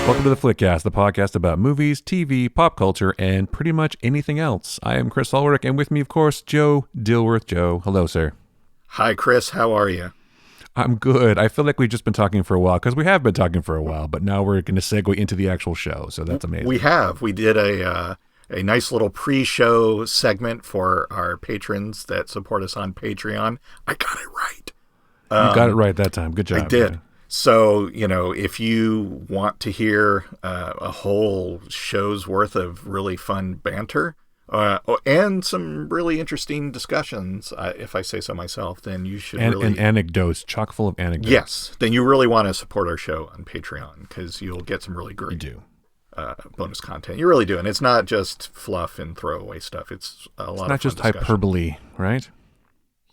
Welcome to the Flickcast, the podcast about movies, TV, pop culture, and pretty much anything else. I am Chris Ulrich, and with me, of course, Joe Dilworth. Joe, hello, sir. Hi, Chris. How are you? I'm good. I feel like we've just been talking for a while, because we have been talking for a while, but now we're going to segue into the actual show, so that's amazing. We have. We did a nice little pre-show segment for our patrons that support us on Patreon. I got it right. You got it right that time. Good job. I did. Man. So, if you want to hear a whole show's worth of really fun banter and some really interesting discussions, if I say so myself, then you should And anecdotes, chock full of anecdotes. Yes, then you really want to support our show on Patreon because you'll get some really great bonus content. You really do. And it's not just fluff and throwaway stuff. It's a lot of fun. It's not just hyperbole, right?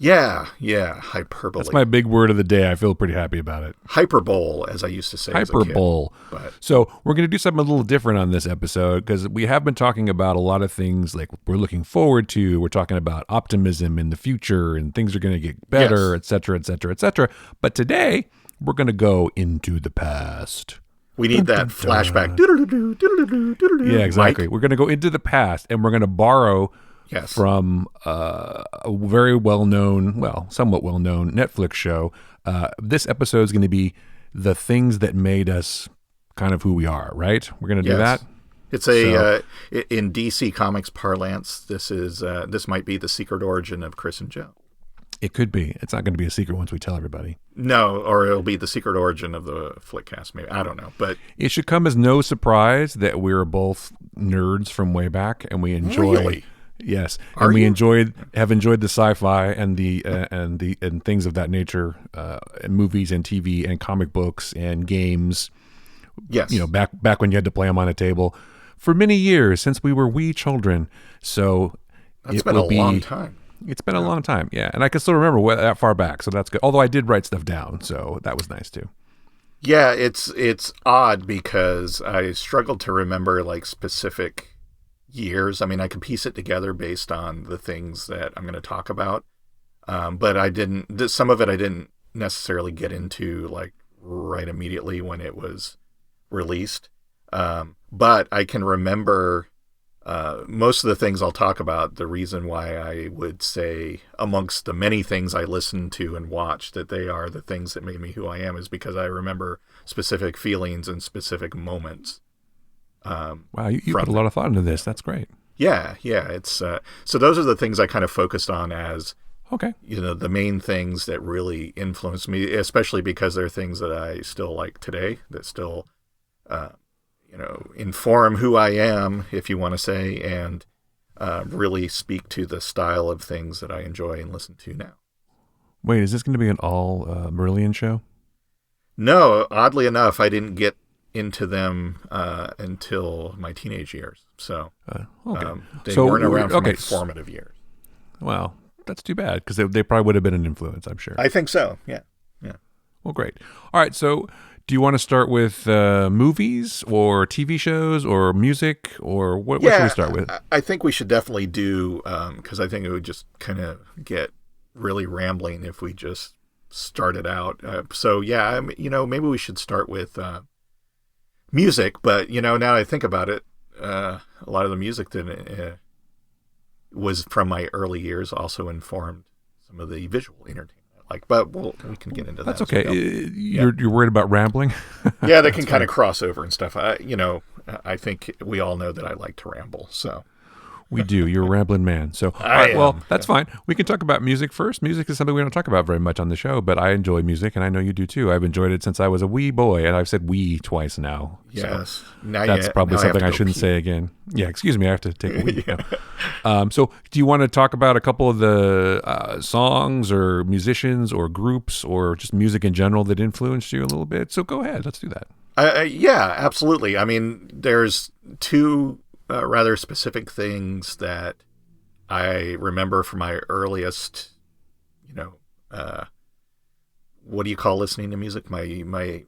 Yeah, hyperbole. That's my big word of the day. I feel pretty happy about it. Hyperbole, as I used to say. Hyperbole. So we're going to do something a little different on this episode because we have been talking about a lot of things like we're looking forward to. We're talking about optimism in the future and things are going to get better, et cetera, et cetera, et cetera. But today, we're going to go into the past. We need that flashback. Yeah, exactly. We're going to go into the past and we're going to borrow from a very well-known, somewhat well-known Netflix show. This episode is going to be the things that made us kind of who we are, right? We're going to do that? It's in DC Comics parlance, this might be the secret origin of Chris and Joe. It could be. It's not going to be a secret once we tell everybody. No, or it'll be the secret origin of the Flickcast, maybe. I don't know. But it should come as no surprise that we're both nerds from way back and we enjoy... Really? Yes, and we have enjoyed the sci-fi and the and things of that nature, movies and TV and comic books and games. Yes, back when you had to play them on a table for many years since we were wee children. So it's been a long time. It's been a long time, yeah, and I can still remember that far back, so that's good. Although I did write stuff down, so that was nice too. Yeah, it's odd because I struggled to remember like specific years. I mean, I could piece it together based on the things that I'm going to talk about, but I didn't. Some of it I didn't necessarily get into like right immediately when it was released. But I can remember most of the things I'll talk about. The reason why I would say amongst the many things I listened to and watched that they are the things that made me who I am is because I remember specific feelings and specific moments. Wow, you put a lot of thought into this. That's great. Yeah. It's so those are the things I kind of focused on as the main things that really influenced me, especially because they're things that I still like today that still inform who I am, if you want to say, and really speak to the style of things that I enjoy and listen to now. Wait, is this going to be an all Marillion show? No, oddly enough, I didn't get into them until my teenage years. So they weren't around for my formative years. Well, that's too bad because they probably would have been an influence, I'm sure. I think so, yeah. Well, great. All right, so do you want to start with movies or TV shows or music or what should we start with? I think we should definitely do, because I think it would just kind of get really rambling if we just started out. Maybe we should start with... music, but now I think about it, a lot of the music that was from my early years also informed some of the visual entertainment. But we can get into that. That's okay. You're worried about rambling? Yeah, they can kind of cross over and stuff. I think we all know that I like to ramble, so. We do. You're a rambling man. So, that's fine. We can talk about music first. Music is something we don't talk about very much on the show, but I enjoy music, and I know you do too. I've enjoyed it since I was a wee boy, and I've said wee twice now. Yes. So that's probably something I shouldn't say again. Yeah, excuse me. I have to take a wee. So do you want to talk about a couple of the songs or musicians or groups or just music in general that influenced you a little bit? So go ahead. Let's do that. Yeah, absolutely. I mean, there's two... rather specific things that I remember from my earliest, what do you call listening to music? My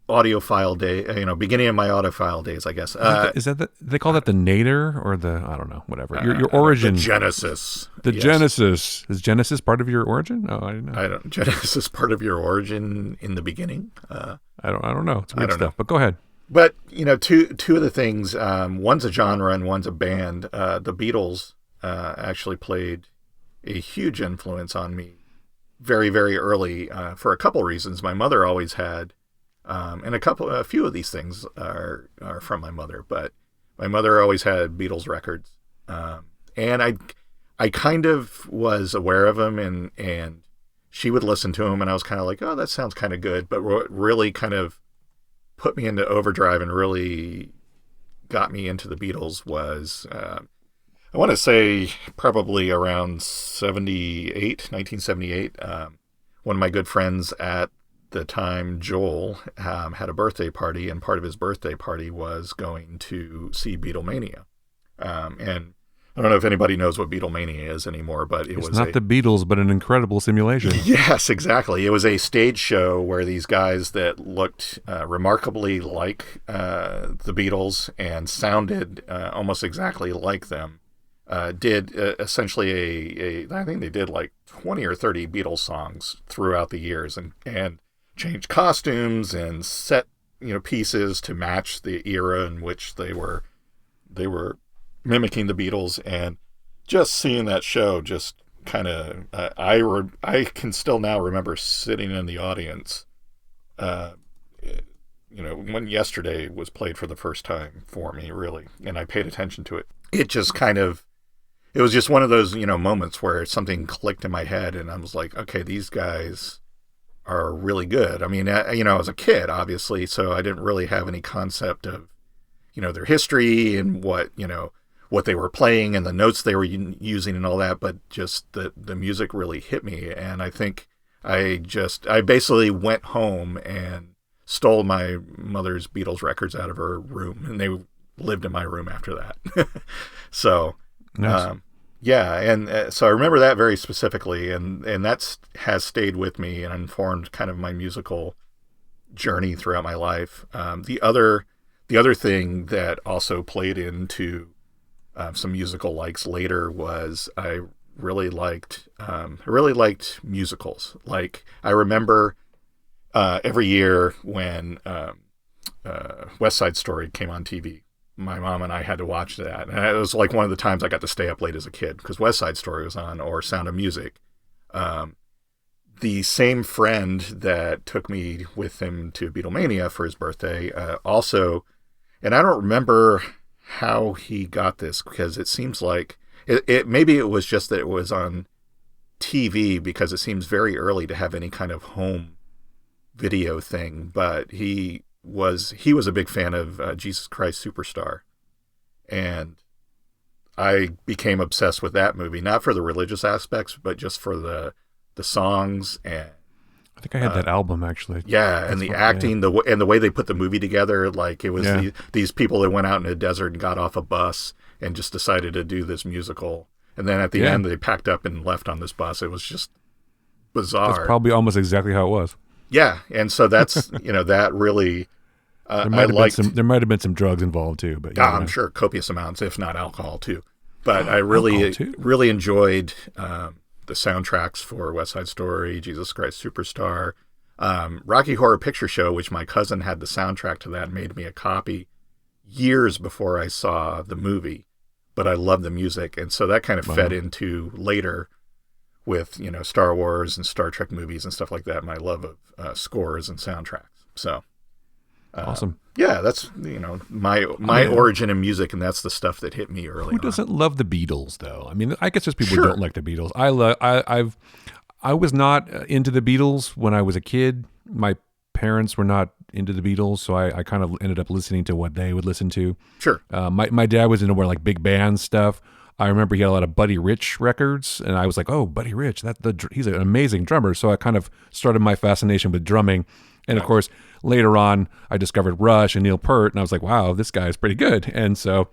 audiophile day, beginning of my audiophile days, I guess. Is that they call that the nadir or I don't know, whatever. Your origin. The Genesis. Genesis. Is Genesis part of your origin? Oh, I didn't know. Genesis part of your origin in the beginning? I don't know. It's weird stuff, but go ahead. But two of the things. One's a genre and one's a band. The Beatles actually played a huge influence on me very, very early for a couple reasons. My mother always had, and a few of these things are from my mother, but my mother always had Beatles records, and I kind of was aware of them, and she would listen to them, and I was kind of like, oh, that sounds kind of good. But what really kind of put me into overdrive and really got me into the Beatles was, I want to say probably around 1978. One of my good friends at the time, Joel, had a birthday party, and part of his birthday party was going to see Beatlemania. And I don't know if anybody knows what Beatlemania is anymore, but it's not the Beatles, but an incredible simulation. Yes, exactly. It was a stage show where these guys that looked remarkably like the Beatles and sounded almost exactly like them did essentially I think they did like 20 or 30 Beatles songs throughout the years and changed costumes and set pieces to match the era in which they were mimicking the Beatles. And just seeing that show just kind of I can still now remember sitting in the audience when Yesterday was played for the first time for me, really, and I paid attention to it. It was just one of those moments where something clicked in my head, and I was like, okay, these guys are really good. I mean, I was a kid, obviously, so I didn't really have any concept of their history and what they were playing and the notes they were using and all that, but just the music really hit me. And I think I basically went home and stole my mother's Beatles records out of her room, and they lived in my room after that. So, nice. So I remember that very specifically, and that has stayed with me and informed kind of my musical journey throughout my life. The other thing that also played into some musical likes later was I really liked musicals. Like, I remember every year when West Side Story came on TV, my mom and I had to watch that. And it was like one of the times I got to stay up late as a kid because West Side Story was on, or Sound of Music. The same friend that took me with him to Beatlemania for his birthday also, and I don't remember how he got this, because it seems like maybe it was just that it was on TV, because it seems very early to have any kind of home video thing, but he was a big fan of Jesus Christ Superstar, and I became obsessed with that movie, not for the religious aspects, but just for the songs. And I think I had that album, actually. Yeah, and the acting, the way they put the movie together, like it was these people that went out in a desert and got off a bus and just decided to do this musical, and then at the end they packed up and left on this bus. It was just bizarre. That's probably almost exactly how it was. Yeah, and so that's that really. There might have been some drugs involved too, but I'm sure copious amounts, if not alcohol too. But I really enjoyed the soundtracks for West Side Story, Jesus Christ Superstar, Rocky Horror Picture Show, which my cousin had the soundtrack to that and made me a copy years before I saw the movie. But I love the music, and so that kind of fed into later with Star Wars and Star Trek movies and stuff like that. My love of scores and soundtracks. So. Awesome. Yeah, that's my origin in music, and that's the stuff that hit me early. Who doesn't love the Beatles, though? I mean, I guess there's people who don't like the Beatles. I was not into the Beatles when I was a kid. My parents were not into the Beatles, so I kind of ended up listening to what they would listen to. Sure. My dad was into more like big band stuff. I remember he had a lot of Buddy Rich records, and I was like, oh, Buddy Rich, he's an amazing drummer. So I kind of started my fascination with drumming. And of course, later on, I discovered Rush and Neil Peart, and I was like, wow, this guy is pretty good. And so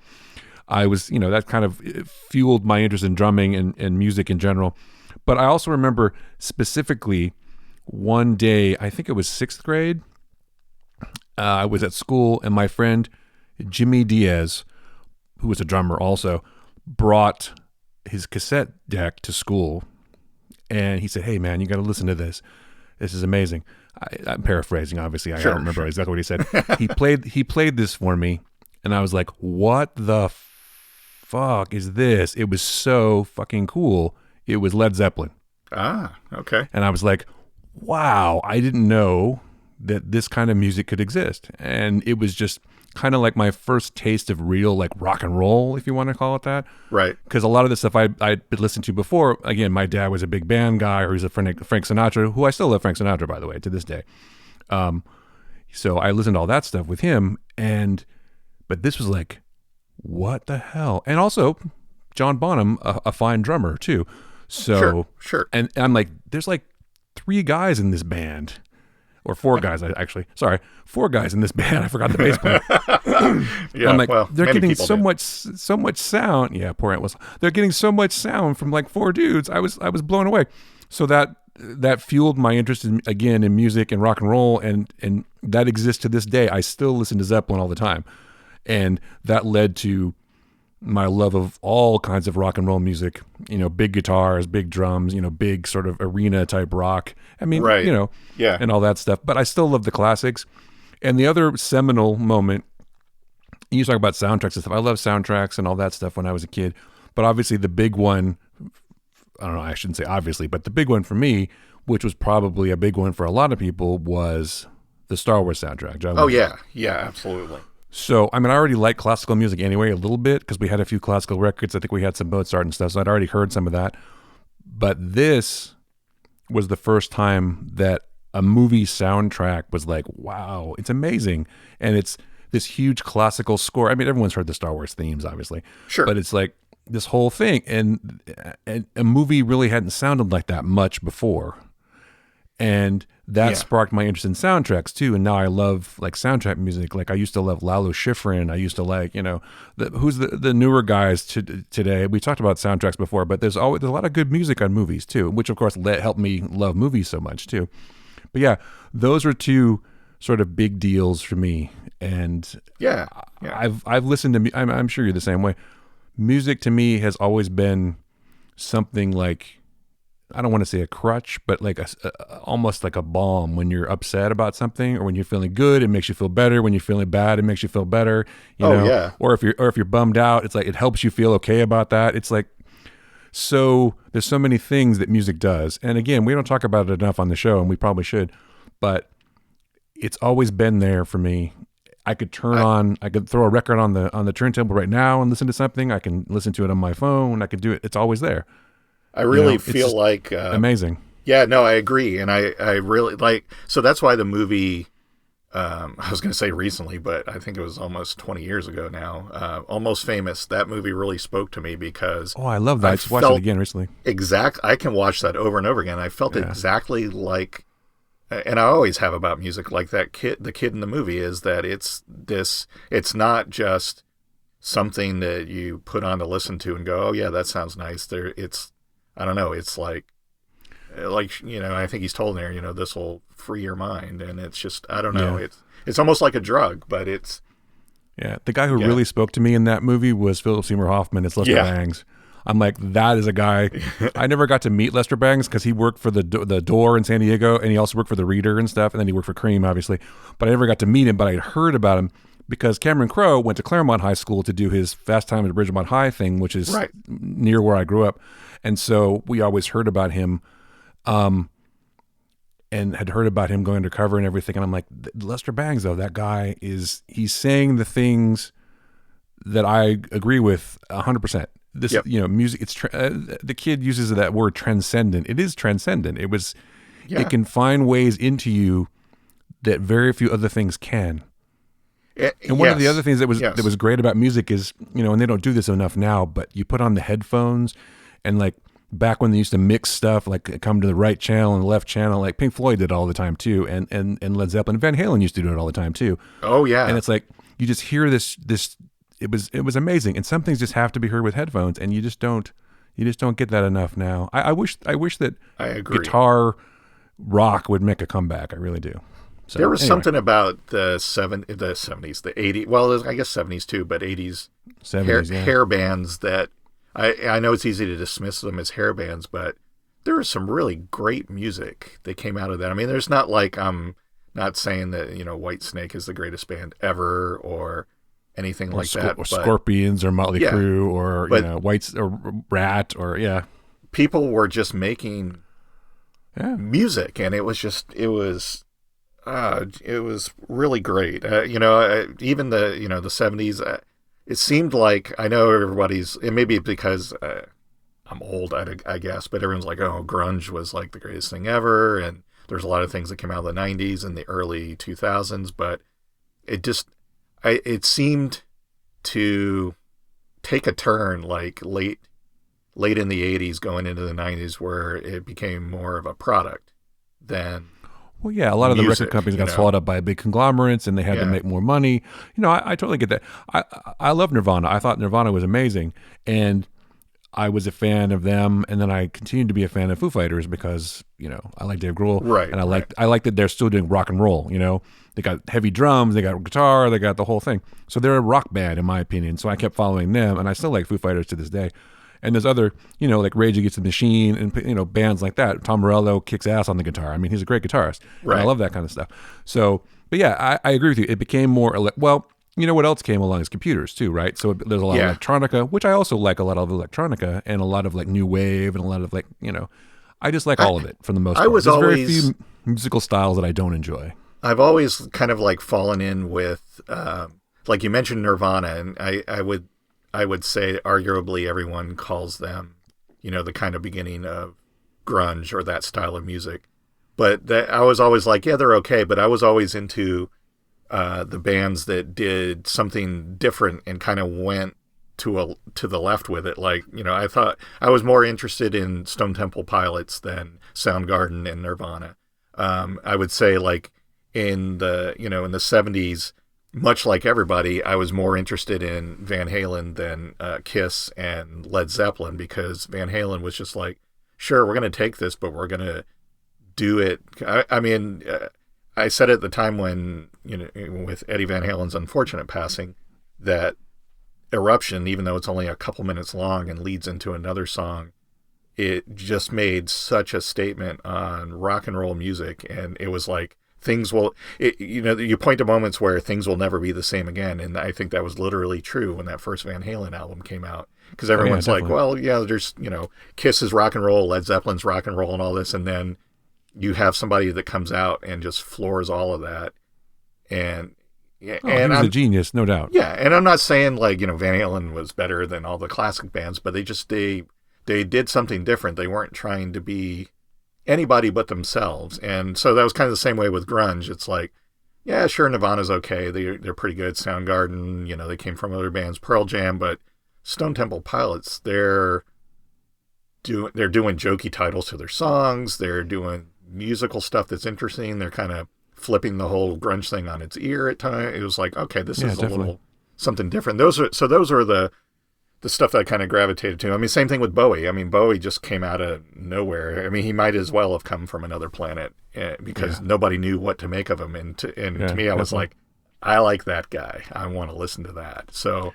I was, that kind of fueled my interest in drumming and music in general. But I also remember specifically one day, I think it was 6th grade, I was at school, and my friend Jimmy Diaz, who was a drummer also, brought his cassette deck to school. And he said, hey, man, you got to listen to this. This is amazing. I'm paraphrasing, obviously. I don't remember exactly what he said. He played this for me, and I was like, what the fuck is this? It was so fucking cool. It was Led Zeppelin. Ah, okay. And I was like, wow, I didn't know that this kind of music could exist. And it was just kind of like my first taste of real like rock and roll, if you want to call it that. Right. Because a lot of the stuff I'd listened to before, again, my dad was a big band guy, or he's a Frank Sinatra, who I still love Frank Sinatra, by the way, to this day. So I listened to all that stuff with him, but this was like, what the hell? And also, John Bonham, a fine drummer too. So, sure. And I'm like, there's like 3 guys in this band. Or 4 guys, actually. Sorry, 4 guys in this band. I forgot the bass player. Yeah, I'm like, well, they're getting so much sound. Yeah, poor Aunt was. They're getting so much sound from like 4 dudes. I was blown away. So that fueled my interest in music and rock and roll, and that exists to this day. I still listen to Zeppelin all the time, and that led to my love of all kinds of rock and roll music, big guitars, big drums, big sort of arena type rock. I mean, right. Yeah. And all that stuff. But I still love the classics. And the other seminal moment, you talk about soundtracks and stuff. I love soundtracks and all that stuff when I was a kid. But obviously the big one, I don't know, I shouldn't say obviously, but the big one for me, which was probably a big one for a lot of people, was the Star Wars soundtrack. John Williams. Yeah. Yeah, absolutely. So, I mean, I already like classical music anyway, a little bit, because we had a few classical records. I think we had some Mozart and stuff, so I'd already heard some of that. But this was the first time that a movie soundtrack was like, wow, it's amazing. And it's this huge classical score. I mean, everyone's heard the Star Wars themes, obviously. Sure. But it's like this whole thing. And a movie really hadn't sounded like that much before. And that sparked my interest in soundtracks too. And now I love like soundtrack music. Like I used to love Lalo Schifrin. I used to like, who's the newer guys today. We talked about soundtracks before, but there's a lot of good music on movies too, which of course helped me love movies so much too. But yeah, those were 2 sort of big deals for me. And I've listened to, I'm sure you're the same way. Music to me has always been something like, I don't want to say a crutch, but like almost like a balm when you're upset about something, or when you're feeling good, it makes you feel better. When you're feeling bad, it makes you feel better. You know? Yeah. Or if you're bummed out, it's like it helps you feel okay about that. It's like, so there's so many things that music does. And again, we don't talk about it enough on the show, and we probably should, but it's always been there for me. I could I could throw a record on the turntable right now and listen to something. I can listen to it on my phone. I could do it. It's always there. I really feel like amazing. Yeah, no, I agree, and I really like. So that's why the movie. I was going to say recently, but I think it was almost 20 years ago now. Almost Famous. That movie really spoke to me because. Oh, I love that. I just watched it again recently. I can watch that over and over again. I felt exactly like, and I always have about music like that kid. The kid in the movie is that it's not just something that you put on to listen to and go, oh yeah, that sounds nice. I don't know. It's like, I think he's told there, this will free your mind. And it's just, I don't know. Yeah. It's almost like a drug, but it's. Yeah. The guy who really spoke to me in that movie was Philip Seymour Hoffman. It's Lester Bangs. I'm like, that is a guy. I never got to meet Lester Bangs because he worked for the Door in San Diego, and he also worked for the Reader and stuff. And then he worked for Cream, obviously. But I never got to meet him, but I had heard about him because Cameron Crowe went to Claremont High School to do his Fast Times at Ridgemont High thing, which is near where I grew up. And so we always heard about him, and had heard about him going undercover and everything. And I'm like, Lester Bangs, though, that guy he's saying the things that I agree with 100%. This, music, it's, the kid uses that word transcendent. It is transcendent. It can find ways into you that very few other things can. And one of the other things that was great about music is, and they don't do this enough now, but you put on the headphones. And like back when they used to mix stuff, like come to the right channel and the left channel, like Pink Floyd did all the time too, and Led Zeppelin, Van Halen used to do it all the time too. Oh yeah. And it's like you just hear this. It was amazing. And some things just have to be heard with headphones, and you just don't get that enough now. I wish that guitar rock would make a comeback. I really do. So, there was something about the 70s, the 80s. Well, I guess 70s too, but 80s hair bands that. I know it's easy to dismiss them as hair bands, but there was some really great music that came out of that. I mean, there's not like, I'm not saying that, Whitesnake is the greatest band ever or anything like that. Or Scorpions or Motley Crue or, Whites or Rat or, people were just making music, and it was really great. Even the 70s, it seemed like, I know it may be because I'm old, I guess, but everyone's like, oh, grunge was like the greatest thing ever, and there's a lot of things that came out of the 90s and the early 2000s, but it seemed to take a turn like late in the 80s going into the 90s, where it became more of a product than a lot of the record companies got swallowed up by big conglomerates, and they had to make more money. I totally get that. I love Nirvana. I thought Nirvana was amazing, and I was a fan of them, and then I continued to be a fan of Foo Fighters because I like Dave Grohl, right? And I like that they're still doing rock and roll. They got heavy drums, they got guitar, they got the whole thing. So they're a rock band, in my opinion. So I kept following them, and I still like Foo Fighters to this day. And there's other, like Rage Against the Machine and, bands like that. Tom Morello kicks ass on the guitar. I mean, he's a great guitarist. Right. And I love that kind of stuff. So, but yeah, I agree with you. It became more, what else came along is computers too, right? So there's a lot of electronica, which I also like a lot of electronica, and a lot of new wave, and a lot of I just like all of it for the most part. There's very few musical styles that I don't enjoy. I've always kind of fallen in with, like you mentioned Nirvana, and I would say arguably everyone calls them, the kind of beginning of grunge or that style of music. But I was always like, yeah, they're okay. But I was always into the bands that did something different and kind of went to the left with it. Like, I thought I was more interested in Stone Temple Pilots than Soundgarden and Nirvana. I would say in the 70s, much like everybody, I was more interested in Van Halen than Kiss and Led Zeppelin, because Van Halen was just like, sure, we're going to take this, but we're going to do it. I mean, I said at the time when, with Eddie Van Halen's unfortunate passing, that Eruption, even though it's only a couple minutes long and leads into another song, it just made such a statement on rock and roll music. And it was like, you point to moments where things will never be the same again. And I think that was literally true when that first Van Halen album came out. Because everyone's like, well, there's, Kiss is rock and roll, Led Zeppelin's rock and roll and all this. And then you have somebody that comes out and just floors all of that. And he was a genius, no doubt. Yeah. And I'm not saying Van Halen was better than all the classic bands, but they did something different. They weren't trying to be anybody but themselves. And so that was kind of the same way with grunge. It's like, yeah, sure, Nirvana's okay. They're pretty good. Soundgarden, they came from other bands, Pearl Jam, but Stone Temple Pilots, they're doing jokey titles to their songs. They're doing musical stuff that's interesting. They're kind of flipping the whole grunge thing on its ear at times. It was like, okay, this is definitely a little something different. Those are the stuff that I kind of gravitated to. I mean, same thing with Bowie. I mean, Bowie just came out of nowhere. I mean, he might as well have come from another planet because nobody knew what to make of him. And to me, I was like, I like that guy. I want to listen to that. So,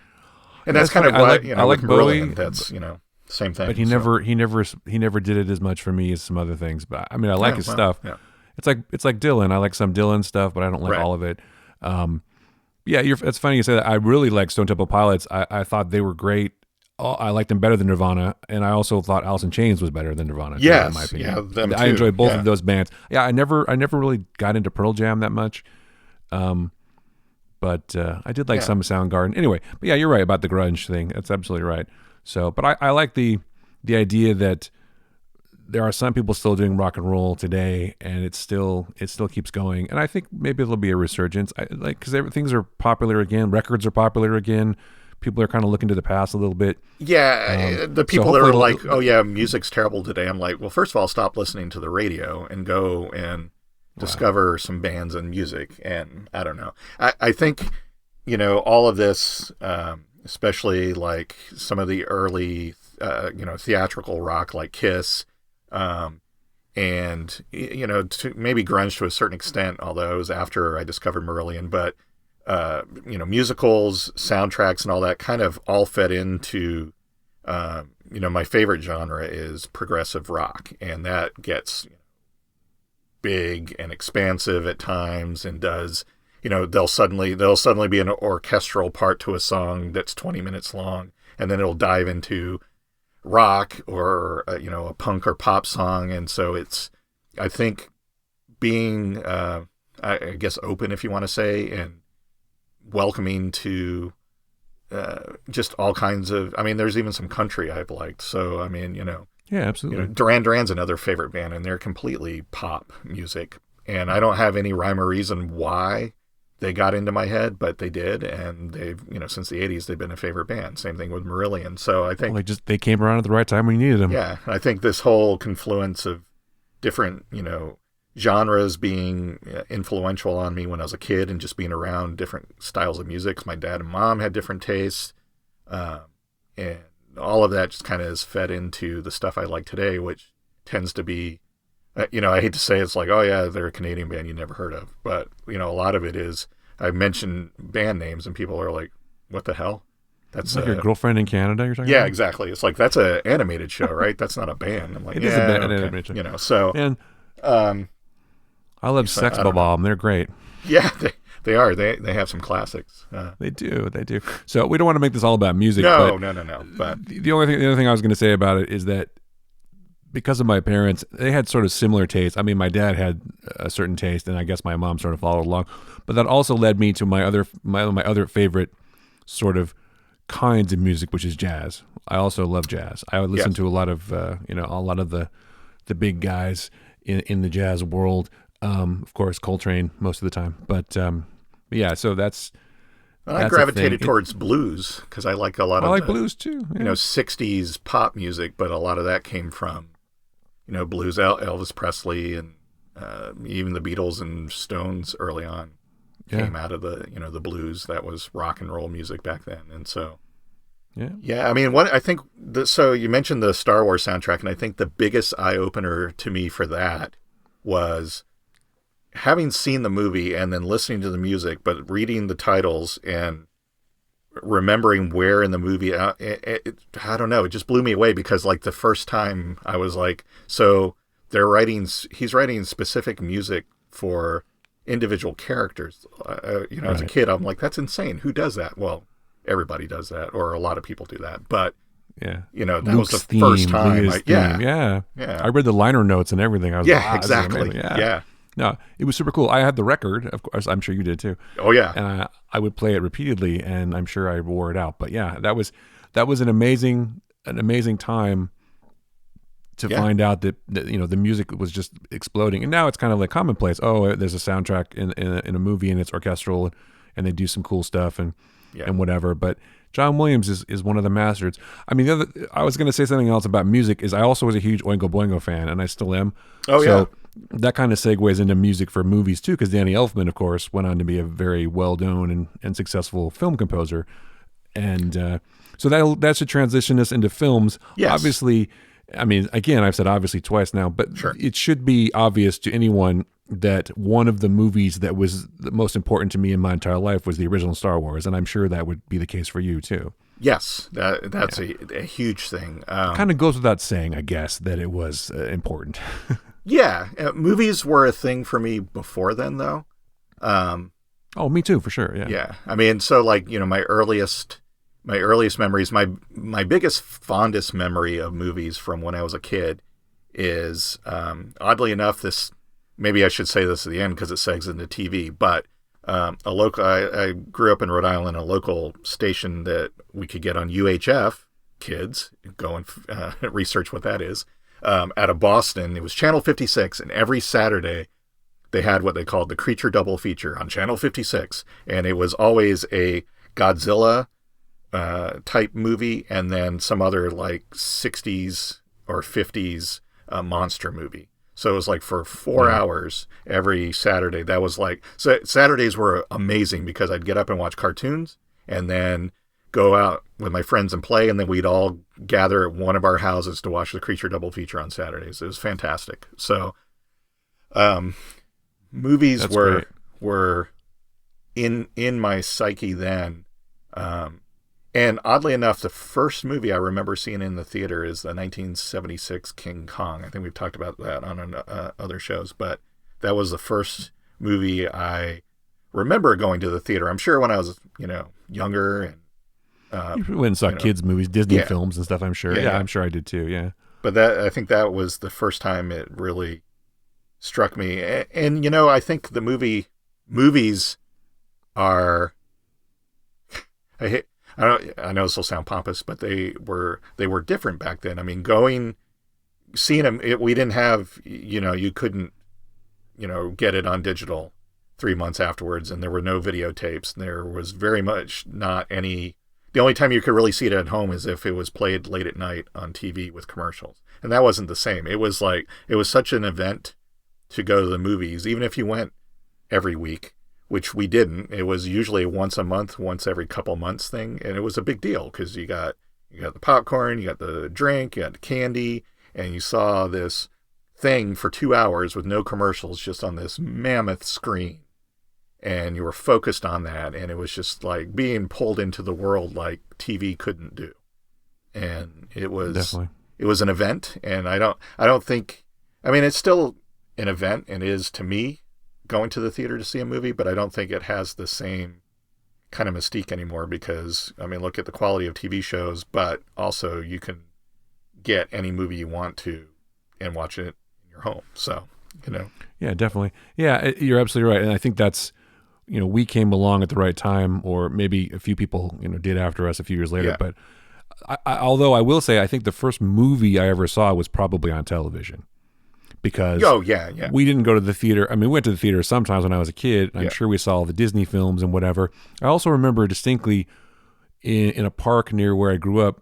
and that's kind of what I like Bowie. That's same thing. But he never did it as much for me as some other things. But I mean, I like his stuff. Yeah. It's like Dylan. I like some Dylan stuff, but I don't like all of it. It's funny you say that. I really like Stone Temple Pilots. I thought they were great. I liked them better than Nirvana, and I also thought Alice in Chains was better than Nirvana. Yes, in my opinion. Yeah, them I too. enjoyed both of those bands. Yeah, I never really got into Pearl Jam that much, but I did like some Soundgarden. Anyway, but yeah, you're right about the grunge thing. That's absolutely right. So, but I like the idea that there are some people still doing rock and roll today, and it still keeps going. And I think maybe there'll be a resurgence. Because things are popular again, records are popular again. People are kind of looking to the past a little bit. Yeah, the people that are like, oh yeah, music's terrible today. I'm like, well, first of all, stop listening to the radio and go and discover some bands and music. And I don't know. I think, all of this, especially like some of the early, theatrical rock like Kiss, and, maybe grunge to a certain extent, although it was after I discovered Marillion, but musicals, soundtracks, and all that kind of all fed into My favorite genre is progressive rock, and that gets big and expansive at times, and does, there'll suddenly be an orchestral part to a song that's 20 minutes long, and then it'll dive into rock or a punk or pop song. And so I think being I guess open, if you want to say, and welcoming to just all kinds of, there's even some country I've liked. So, yeah, absolutely. Duran Duran's another favorite band, and they're completely pop music. And I don't have any rhyme or reason why they got into my head, but they did. And they've, since the 80s, they've been a favorite band. Same thing with Marillion. So I think they came around at the right time when you needed them. Yeah. I think this whole confluence of different, genres being influential on me when I was a kid, and just being around different styles of music. My dad and mom had different tastes. And all of that just kind of is fed into the stuff I like today, which tends to be, I hate to say it's like, oh yeah, they're a Canadian band you never heard of. But, a lot of it is, I mention band names and people are like, what the hell? That's like your girlfriend in Canada you're talking about? Yeah, exactly. It's like, that's an animated show, right? That's not a band. I'm like, it is a band, an animated show. So. And I love Sex Bomb. They're great. Yeah, they are. They have some classics. They do. So we don't want to make this all about music. No. But the other thing I was going to say about it is that because of my parents, they had sort of similar tastes. My dad had a certain taste, and I guess my mom sort of followed along. But that also led me to my other favorite sort of kinds of music, which is jazz. I also love jazz. I would listen to a lot of the big guys in the jazz world. Of course, Coltrane most of the time, but yeah. So that's. I gravitated towards blues because I like a lot of. I like blues too. Yeah. 60s pop music, but a lot of that came from, blues. Elvis Presley and even the Beatles and Stones early on came out of the the blues. That was rock and roll music back then, and so. Yeah. So you mentioned the Star Wars soundtrack, and I think the biggest eye opener to me for that was having seen the movie and then listening to the music, but reading the titles and remembering where in the movie, I don't know, it just blew me away because like the first time I was like, so he's writing specific music for individual characters. As a kid, I'm like, that's insane. Who does that? Well, everybody does that, or a lot of people do that, but that Luke's was the first time. Yeah. I read the liner notes and everything. I was like, exactly. Yeah. No, it was super cool. I had the record, of course. I'm sure you did too. Oh yeah. And I would play it repeatedly, and I'm sure I wore it out. But yeah, that was an amazing time to find out that the music was just exploding. And now it's kind of like commonplace. Oh, there's a soundtrack in a movie, and it's orchestral, and they do some cool stuff and whatever. But John Williams is one of the masters. I was going to say something else about music. Is I also was a huge Oingo Boingo fan, and I still am. Oh yeah. That kind of segues into music for movies too, because Danny Elfman, of course, went on to be a very well-known and successful film composer, and so that should transition us into films. Yes. Obviously, again, I've said obviously twice now, but It should be obvious to anyone that one of the movies that was the most important to me in my entire life was the original Star Wars, and I'm sure that would be the case for you too. Yes, that's a huge thing. Kind of goes without saying, I guess, that it was important. Yeah, movies were a thing for me before then, though. Oh, me too, for sure. Yeah. Yeah, so like my earliest memories, my biggest fondest memory of movies from when I was a kid is oddly enough, this maybe I should say this at the end because it segs into TV, but I grew up in Rhode Island, a local station that we could get on UHF. Kids go and research what that is. Out of Boston, it was Channel 56, and every Saturday they had what they called the Creature Double Feature on Channel 56, and it was always a Godzilla type movie and then some other like 60s or 50s monster movie. So it was like for 4 hours every Saturday. That was like, so Saturdays were amazing because I'd get up and watch cartoons and then go out with my friends and play, and then we'd all gather at one of our houses to watch the Creature Double Feature on Saturdays. It was fantastic. So movies were in my psyche then. And oddly enough, the first movie I remember seeing in the theater is the 1976 King Kong. I think we've talked about that on other shows, but that was the first movie I remember going to the theater. I'm sure when I was, younger and you went and saw kids movies, Disney films and stuff. I'm sure. Yeah, I'm sure I did too. Yeah. But I think that was the first time it really struck me. And I think the movies are. I know this will sound pompous, but they were different back then. I mean, seeing them, we didn't have, you couldn't, get it on digital 3 months afterwards, and there were no videotapes. There was very much not any. The only time you could really see it at home is if it was played late at night on TV with commercials, and that wasn't the same. It was such an event to go to the movies, even if you went every week, which we didn't. It was usually once a month, once every couple months thing, and it was a big deal because you got the popcorn, you got the drink, you got the candy, and you saw this thing for 2 hours with no commercials, just on this mammoth screen, and you were focused on that, and it was just like being pulled into the world like TV couldn't do. And it was definitely, it was an event, and I don't think, I mean, it's still an event and is to me, going to the theater to see a movie, but I don't think it has the same kind of mystique anymore because, I mean, look at the quality of TV shows, but also you can get any movie you want to and watch it in your home. So, Yeah, definitely. Yeah, you're absolutely right. And I think that's, we came along at the right time, or maybe a few people, did after us a few years later. Yeah. But although I will say, I think the first movie I ever saw was probably on television. Because we didn't go to the theater. I mean, we went to the theater sometimes when I was a kid. And I'm sure we saw all the Disney films and whatever. I also remember distinctly in a park near where I grew up,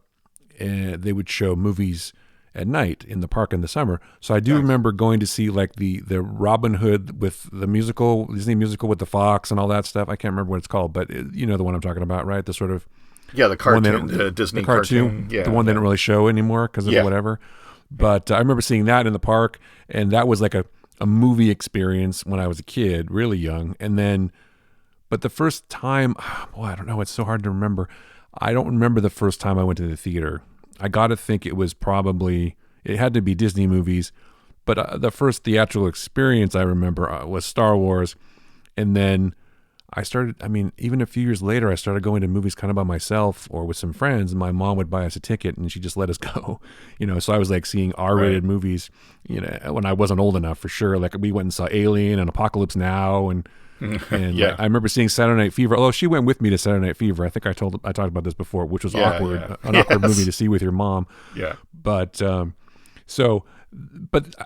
they would show movies at night in the park in the summer. So I do remember going to see like the Robin Hood with the Disney musical with the fox and all that stuff. I can't remember what it's called, but you know the one I'm talking about, right? The sort of the cartoon, the Disney cartoon. The one they don't really show anymore because of whatever. But I remember seeing that in the park, and that was like a movie experience when I was a kid, really young. And then, but the first time, I don't know, it's so hard to remember. I don't remember the first time I went to the theater. I got to think it was it had to be Disney movies. But the first theatrical experience I remember was Star Wars. And then even a few years later, I started going to movies kind of by myself or with some friends, and my mom would buy us a ticket and she just let us go, so I was like seeing R-rated movies, when I wasn't old enough for sure. Like we went and saw Alien and Apocalypse Now and I remember seeing Saturday Night Fever. Although she went with me to Saturday Night Fever. I think I talked about this before, which was awkward, an awkward movie to see with your mom. Yeah. But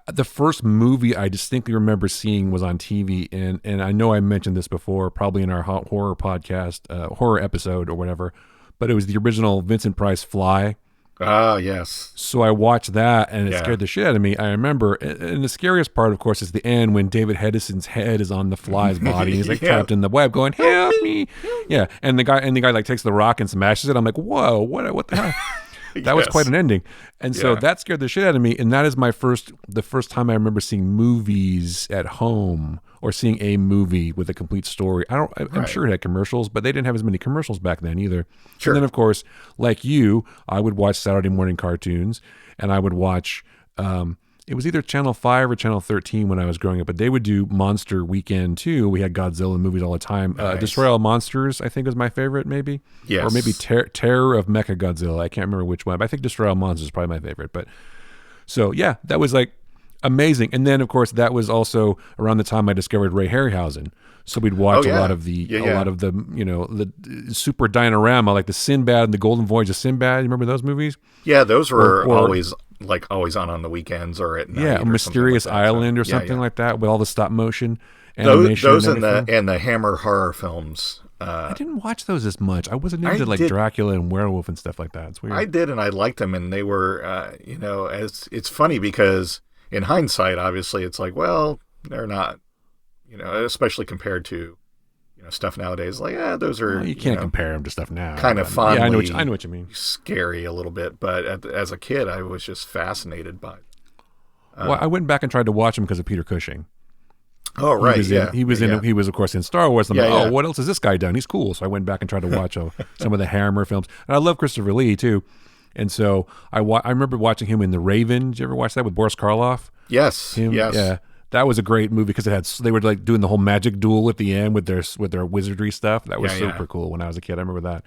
the first movie I distinctly remember seeing was on TV, and I know I mentioned this before, probably in our horror podcast, horror episode or whatever, but it was the original Vincent Price Fly. Ah, yes. So I watched that, and it scared the shit out of me. I remember, and the scariest part, of course, is the end when David Hedison's head is on the fly's body. He's like trapped in the web, going, "Help me!" Yeah, and the guy like takes the rock and smashes it. I'm like, "Whoa, what the hell?" That was quite an ending. And so that scared the shit out of me. And that is the first time I remember seeing movies at home or seeing a movie with a complete story. I'm sure it had commercials, but they didn't have as many commercials back then either. Sure. And then, of course, like you, I would watch Saturday morning cartoons, and I would watch, it was either Channel 5 or Channel 13 when I was growing up, but they would do Monster Weekend too. We had Godzilla movies all the time. Nice. Destroy All Monsters, I think, was my favorite, maybe. Yes. Or maybe Terror of Mechagodzilla. I can't remember which one, but I think Destroy All Monsters is probably my favorite. But so, yeah, that was like amazing. And then, of course, that was also around the time I discovered Ray Harryhausen. So we'd watch a lot of the the Super Dinorama, like the Sinbad and the Golden Voyage of Sinbad. You remember those movies? Yeah, those were always on the weekends or at night. Yeah, Mysterious Island or something like that with all the stop motion animation. Those and the Hammer horror films. I didn't watch those as much. I wasn't into Dracula and Werewolf and stuff like that. It's weird. I did, and I liked them, and they were it's funny because in hindsight, obviously, it's like, well, they're not, especially compared to stuff nowadays. Like, those are you can't compare them to stuff now. Kind of fun. Yeah, I know what you mean. Scary a little bit, but as a kid, I was just fascinated by it. Well, I went back and tried to watch them because of Peter Cushing. Oh, right. He was of course in Star Wars. I'm like, yeah. what else has this guy done? He's cool. So I went back and tried to watch some of the Hammer films. And I love Christopher Lee too. And so I remember watching him in The Raven. Did you ever watch that with Boris Karloff? Yes. Yes. Yeah. That was a great movie because they were like doing the whole magic duel at the end with their wizardry stuff. That was super cool when I was a kid. I remember that.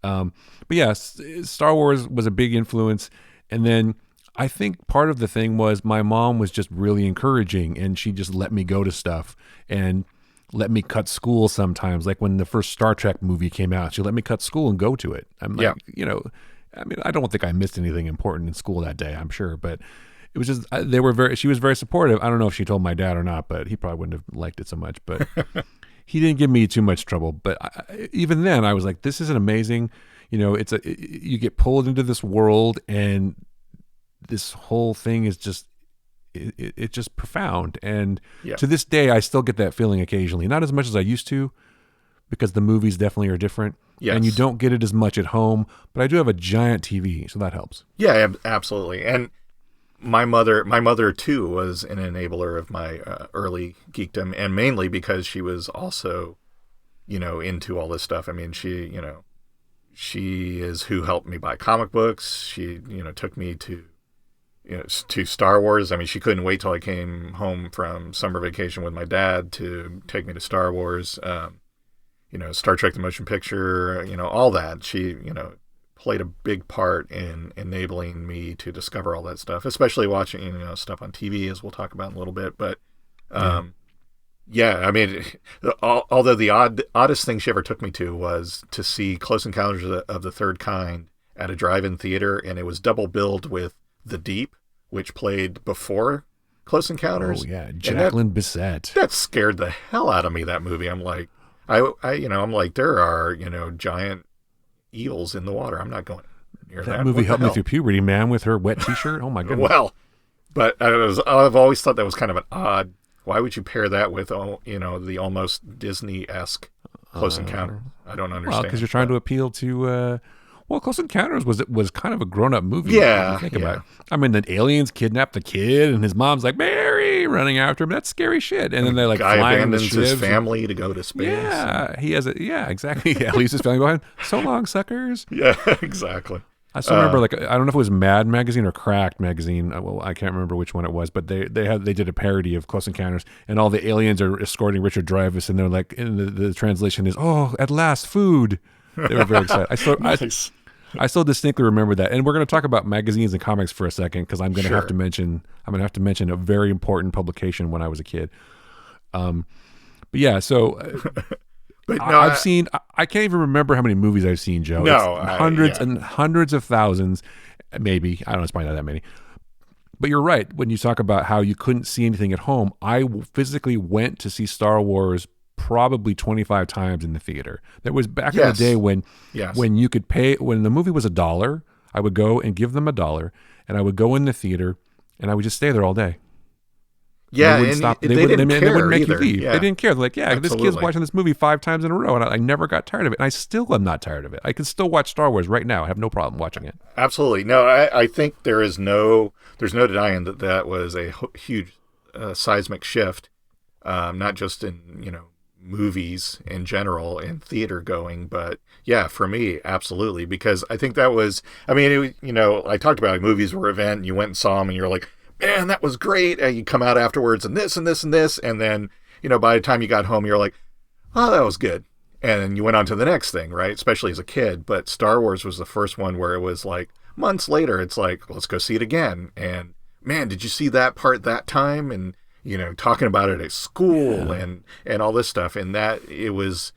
But yeah, Star Wars was a big influence. And then I think part of the thing was my mom was just really encouraging, and she just let me go to stuff and let me cut school sometimes. Like when the first Star Trek movie came out, she let me cut school and go to it. I'm like, I mean, I don't think I missed anything important in school that day, I'm sure, but it was just, she was very supportive. I don't know if she told my dad or not, but he probably wouldn't have liked it so much, but he didn't give me too much trouble. But even then I was like, this is an amazing, you get pulled into this world, and this whole thing is just, it's just profound. And to this day, I still get that feeling occasionally, not as much as I used to, because the movies definitely are different. Yes. And you don't get it as much at home, but I do have a giant TV, so that helps. Yeah, absolutely. And my mother too was an enabler of my early geekdom, and mainly because she was also, into all this stuff. I mean, she is who helped me buy comic books. She, took me to Star Wars. I mean, she couldn't wait till I came home from summer vacation with my dad to take me to Star Wars. Star Trek the Motion Picture, all that. She, played a big part in enabling me to discover all that stuff, especially watching, stuff on TV, as we'll talk about in a little bit. But, I mean, although the oddest thing she ever took me to was to see Close Encounters of the Third Kind at a drive-in theater, and it was double billed with The Deep, which played before Close Encounters. Oh, yeah, Jacqueline Bisset. That scared the hell out of me, that movie. I'm like, I'm like, there are, giant eels in the water. I'm not going near that. That movie helped me through puberty, man, with her wet t-shirt. Oh my goodness. Well, but I've always thought that was kind of an odd, why would you pair that with, the almost Disney-esque Close Encounter? I don't understand. Well, because you're trying to appeal to, Close Encounters was kind of a grown-up movie. Yeah. Think about it. I mean, the aliens kidnap the kid, and his mom's like, Mary, running after him. That's scary shit. And then they guy abandons his family to go to space. Yeah, exactly. Yeah, leaves his family behind. So long, suckers. Yeah, exactly. I still remember, I don't know if it was Mad Magazine or Cracked Magazine. Well, I can't remember which one it was, but they did a parody of Close Encounters, and all the aliens are escorting Richard Dreyfuss, and they're like, in the translation is, "Oh, at last, food." They were very excited. Nice. I still distinctly remember that, and we're going to talk about magazines and comics for a second, because I'm going to have to mention a very important publication when I was a kid. But yeah, so but no, I've seen. I can't even remember how many movies I've seen, Joe. No, hundreds and hundreds of thousands, maybe. I don't know. It's probably not that many. But you're right when you talk about how you couldn't see anything at home. I physically went to see Star Wars probably 25 times in the theater. That was back in the day when you could pay, when the movie was $1, I would go and give them $1, and I would go in the theater, and I would just stay there all day. Yeah, they wouldn't stop. They wouldn't make you leave. Yeah. They didn't care. They're like, Absolutely. This kid's watching this movie 5 times in a row, and I never got tired of it. And I still am not tired of it. I can still watch Star Wars right now. I have no problem watching it. Absolutely. No, I think there's no denying that was a huge seismic shift, not just in, movies in general and theater going, but yeah, for me, absolutely, because I think that was, I mean, I talked about like, movies were event, and you went and saw them, and you're like, man, that was great, and you come out afterwards, and this and this and this, and then, by the time you got home, you're like, oh, that was good, and then you went on to the next thing, right? Especially as a kid. But Star Wars was the first one where it was like months later, it's like, let's go see it again, and man, did you see that part that time? And talking about it at school and all this stuff. And that it was,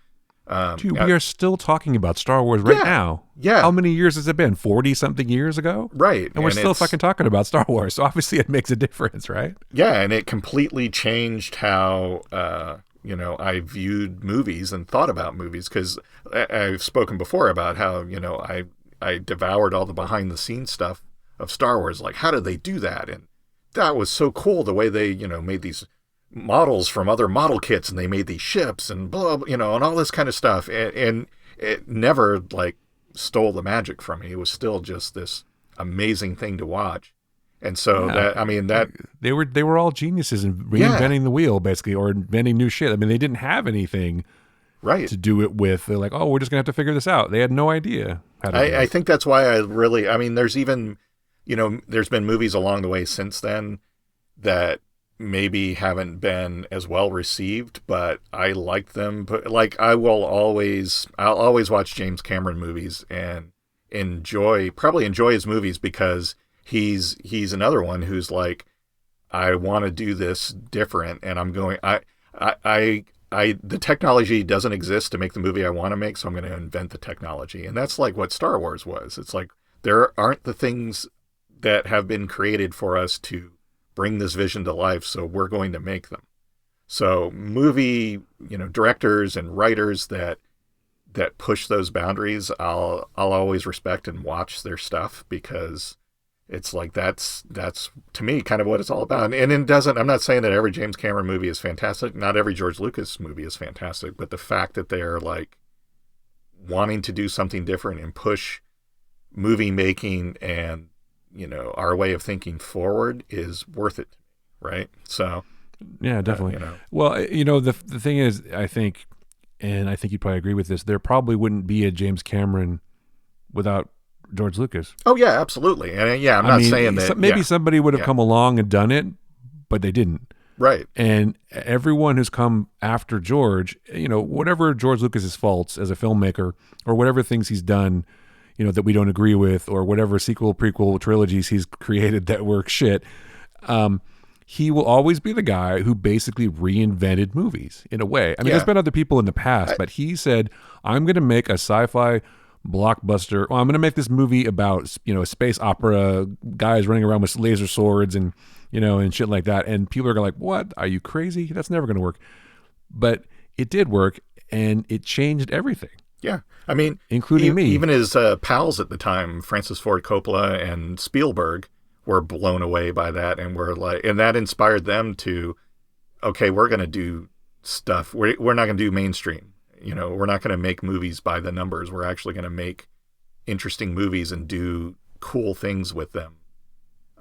dude, we are still talking about Star Wars right now. Yeah. How many years has it been? 40 something years ago? Right. And we're still fucking talking about Star Wars. So obviously it makes a difference, right? Yeah. And it completely changed how, I viewed movies and thought about movies. Cause I've spoken before about how, I devoured all the behind the scenes stuff of Star Wars. Like, how did they do that? And that was so cool, the way they, made these models from other model kits, and they made these ships and blah, blah, and all this kind of stuff. And it never like stole the magic from me. It was still just this amazing thing to watch. And so they were all geniuses in reinventing the wheel, basically, or inventing new shit. I mean, they didn't have anything to do it with. They're like, oh, we're just gonna have to figure this out. They had no idea how to do it. I think that's why there's even, there's been movies along the way since then that maybe haven't been as well received, but I like them. But like, I'll always watch James Cameron movies and probably enjoy his movies, because he's another one who's like, I want to do this different, and I'm going, the technology doesn't exist to make the movie I want to make, so I'm going to invent the technology. And that's like what Star Wars was. It's like, there aren't the things that have been created for us to bring this vision to life, so we're going to make them. So movie, directors and writers that push those boundaries, I'll always respect and watch their stuff, because it's like, that's to me kind of what it's all about. And I'm not saying that every James Cameron movie is fantastic. Not every George Lucas movie is fantastic, but the fact that they're like wanting to do something different and push movie making and, our way of thinking forward is worth it, right? So yeah, definitely. Well, the thing is, I think you'd probably agree with this, there probably wouldn't be a James Cameron without George Lucas. Oh yeah, absolutely. And yeah, I'm not saying that maybe somebody would have come along and done it, but they didn't. Right. And everyone who's come after George, whatever George Lucas's faults as a filmmaker, or whatever things he's done, that we don't agree with, or whatever sequel, prequel trilogies he's created that were shit, he will always be the guy who basically reinvented movies in a way. I mean, there's been other people in the past, but he said, I'm going to make a sci-fi blockbuster. Well, I'm going to make this movie about, a space opera, guys running around with laser swords and, and shit like that. And people are like, what? Are you crazy? That's never going to work. But it did work, and it changed everything. Yeah. I mean, including me. Even his pals at the time, Francis Ford Coppola and Spielberg, were blown away by that, and were like, and that inspired them to, okay, we're going to do stuff. We're not going to do mainstream. We're not going to make movies by the numbers. We're actually going to make interesting movies and do cool things with them,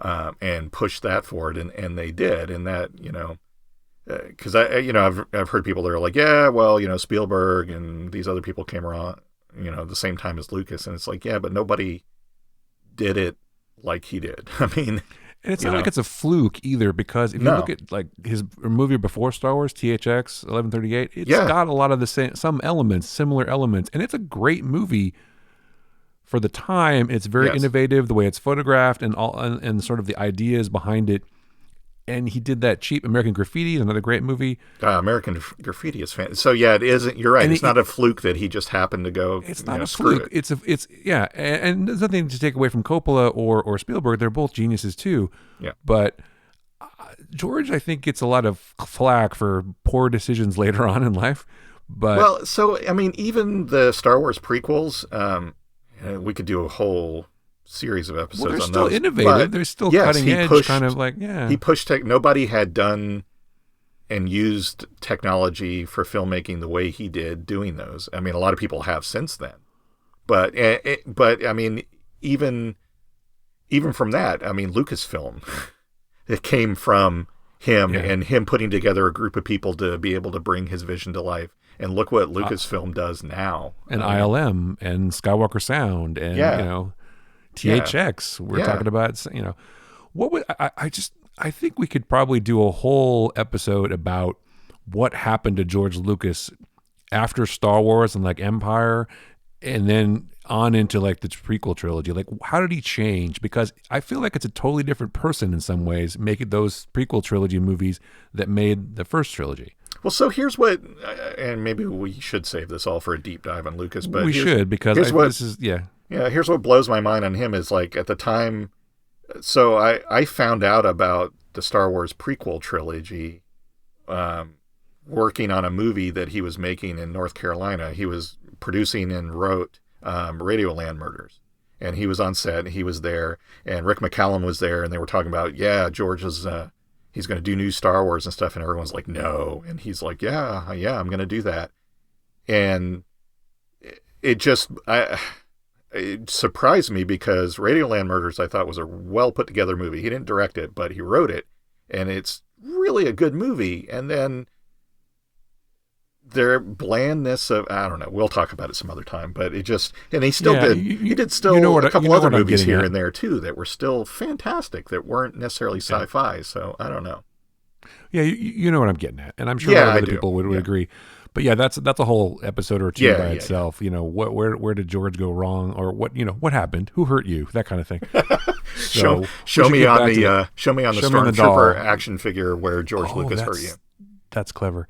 and push that forward. And they did. And that, because I've heard people that are like, yeah, well, Spielberg and these other people came around, the same time as Lucas. And it's like, yeah, but nobody did it like he did. I mean, and it's not like it's a fluke either, because if you look at like his movie before Star Wars, THX 1138, it's got a lot of the same, similar elements, and it's a great movie for the time. It's very innovative, the way it's photographed and all, and sort of the ideas behind it. And he did that cheap. American Graffiti is another great movie. American Graffiti is fantastic. So yeah, it isn't. You're right. It's not a fluke that he just happened to go. It's not a fluke. It's and there's nothing to take away from Coppola or Spielberg. They're both geniuses too. Yeah. But George, I think, gets a lot of flack for poor decisions later on in life. But well, so I mean, even the Star Wars prequels, we could do a whole series of episodes on those. They're still innovative. They're still cutting edge, kind of like, He pushed nobody had done and used technology for filmmaking the way he did doing those. I mean, a lot of people have since then. But I mean, even from that, I mean, Lucasfilm, it came from him and him putting together a group of people to be able to bring his vision to life. And look what Lucasfilm does now. And ILM and Skywalker Sound and, THX. We're talking about, what would I think we could probably do a whole episode about what happened to George Lucas after Star Wars and like Empire, and then on into like the prequel trilogy. Like, how did he change? Because I feel like it's a totally different person in some ways, making those prequel trilogy movies that made the first trilogy. Well, so here's what, and maybe we should save this all for a deep dive on Lucas, but we should, because here's what blows my mind on him is like at the time. So I found out about the Star Wars prequel trilogy, working on a movie that he was making in North Carolina. He was producing and wrote Radioland Murders, and he was on set. He was there, and Rick McCallum was there, and they were talking about, George is he's going to do new Star Wars and stuff, and everyone's like, no, and he's like, yeah, I'm going to do that, and it just it surprised me because Radioland Murders I thought was a well put together movie. He didn't direct it, but he wrote it, and it's really a good movie. And then their blandness of, I don't know, we'll talk about it some other time, but it just, and he still did, he did still a couple other movies here and there too that were still fantastic, that weren't necessarily sci-fi. So I don't know. Yeah, you know what I'm getting at, and I'm sure other people would agree. But yeah, that's a whole episode or two by itself. You know, where did George go wrong, or what happened? Who hurt you? That kind of thing. So show me on the Stormtrooper action figure where George Lucas hurt you. That's clever.